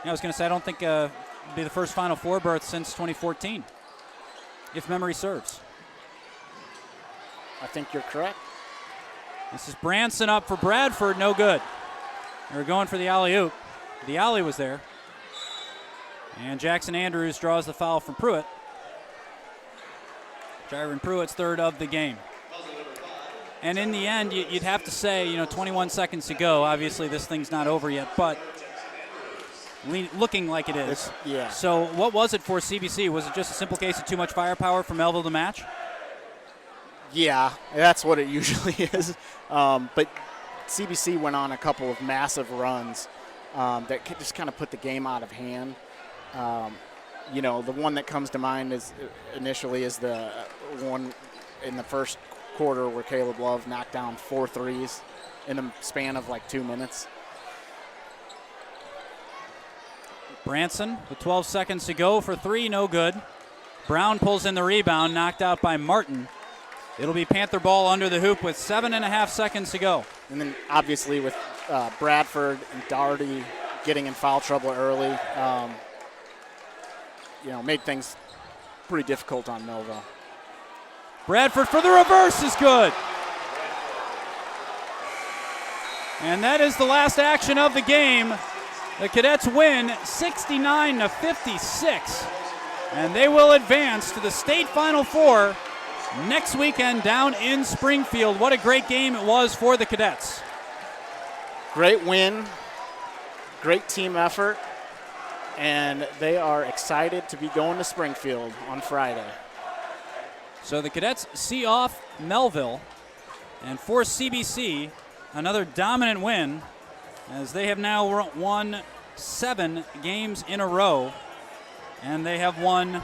Yeah, I was going to say, I don't think it'll be the first Final Four berth since 2014, if memory serves. I think you're correct. This is Branson up for Bradford, no good. They were going for the alley-oop. The alley was there. And Jackson Andrews draws the foul from Pruitt. Jaron Pruitt's third of the game. And in the end, you'd have to say, 21 seconds to go. Obviously, this thing's not over yet, but looking like it is. Yeah. So what was it for CBC? Was it just a simple case of too much firepower for Melville to match? Yeah, that's what it usually is. But CBC went on a couple of massive runs that just kind of put the game out of hand. The one that comes to mind is the one in the first quarter where Caleb Love knocked down 4 threes in the span of like 2 minutes. Branson with 12 seconds to go for 3, no good. Brown pulls in the rebound, knocked out by Martin. It'll be Panther ball under the hoop with 7.5 seconds to go. And then obviously with Bradford and Daugherty getting in foul trouble early, made things pretty difficult on Millville. Bradford for the reverse is good. And that is the last action of the game. The Cadets win 69-56. And they will advance to the state Final Four next weekend down in Springfield. What a great game it was for the Cadets. Great win, great team effort, and they are excited to be going to Springfield on Friday. So the Cadets see off Melville, and for CBC, another dominant win, as they have now won 7 games in a row, and they have won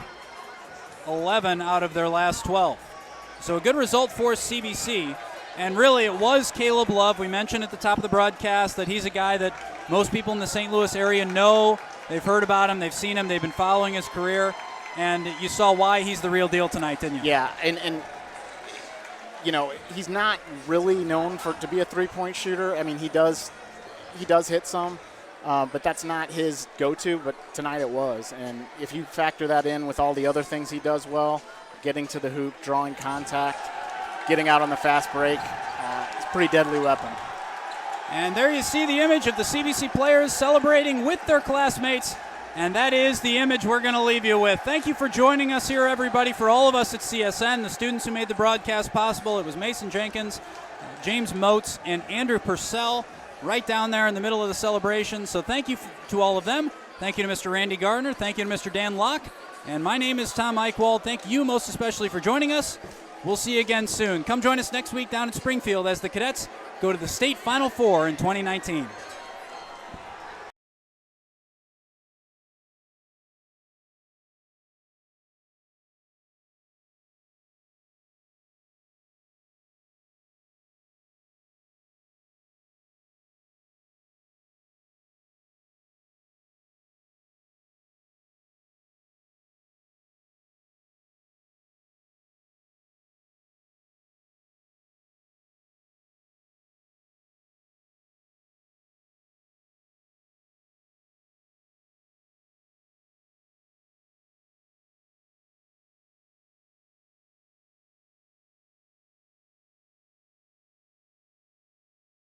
11 out of their last 12. So a good result for CBC, and really it was Caleb Love. We mentioned at the top of the broadcast that he's a guy that most people in the St. Louis area know. They've heard about him, they've seen him, they've been following his career, and you saw why he's the real deal tonight, didn't you? Yeah, and he's not really known to be a three-point shooter. I mean, he does hit some, but that's not his go-to, but tonight it was. And if you factor that in with all the other things he does well, getting to the hoop, drawing contact, getting out on the fast break, it's a pretty deadly weapon. And there you see the image of the CBC players celebrating with their classmates, and that is the image we're going to leave you with. Thank you for joining us here, everybody, for all of us at CSN, the students who made the broadcast possible. It was Mason Jenkins, James Moats, and Andrew Purcell right down there in the middle of the celebration. So thank you to all of them. Thank you to Mr. Randy Gardner. Thank you to Mr. Dan Locke. And my name is Tom Eichwald. Thank you most especially for joining us. We'll see you again soon. Come join us next week down in Springfield as the Cadets go to the state Final Four in 2019.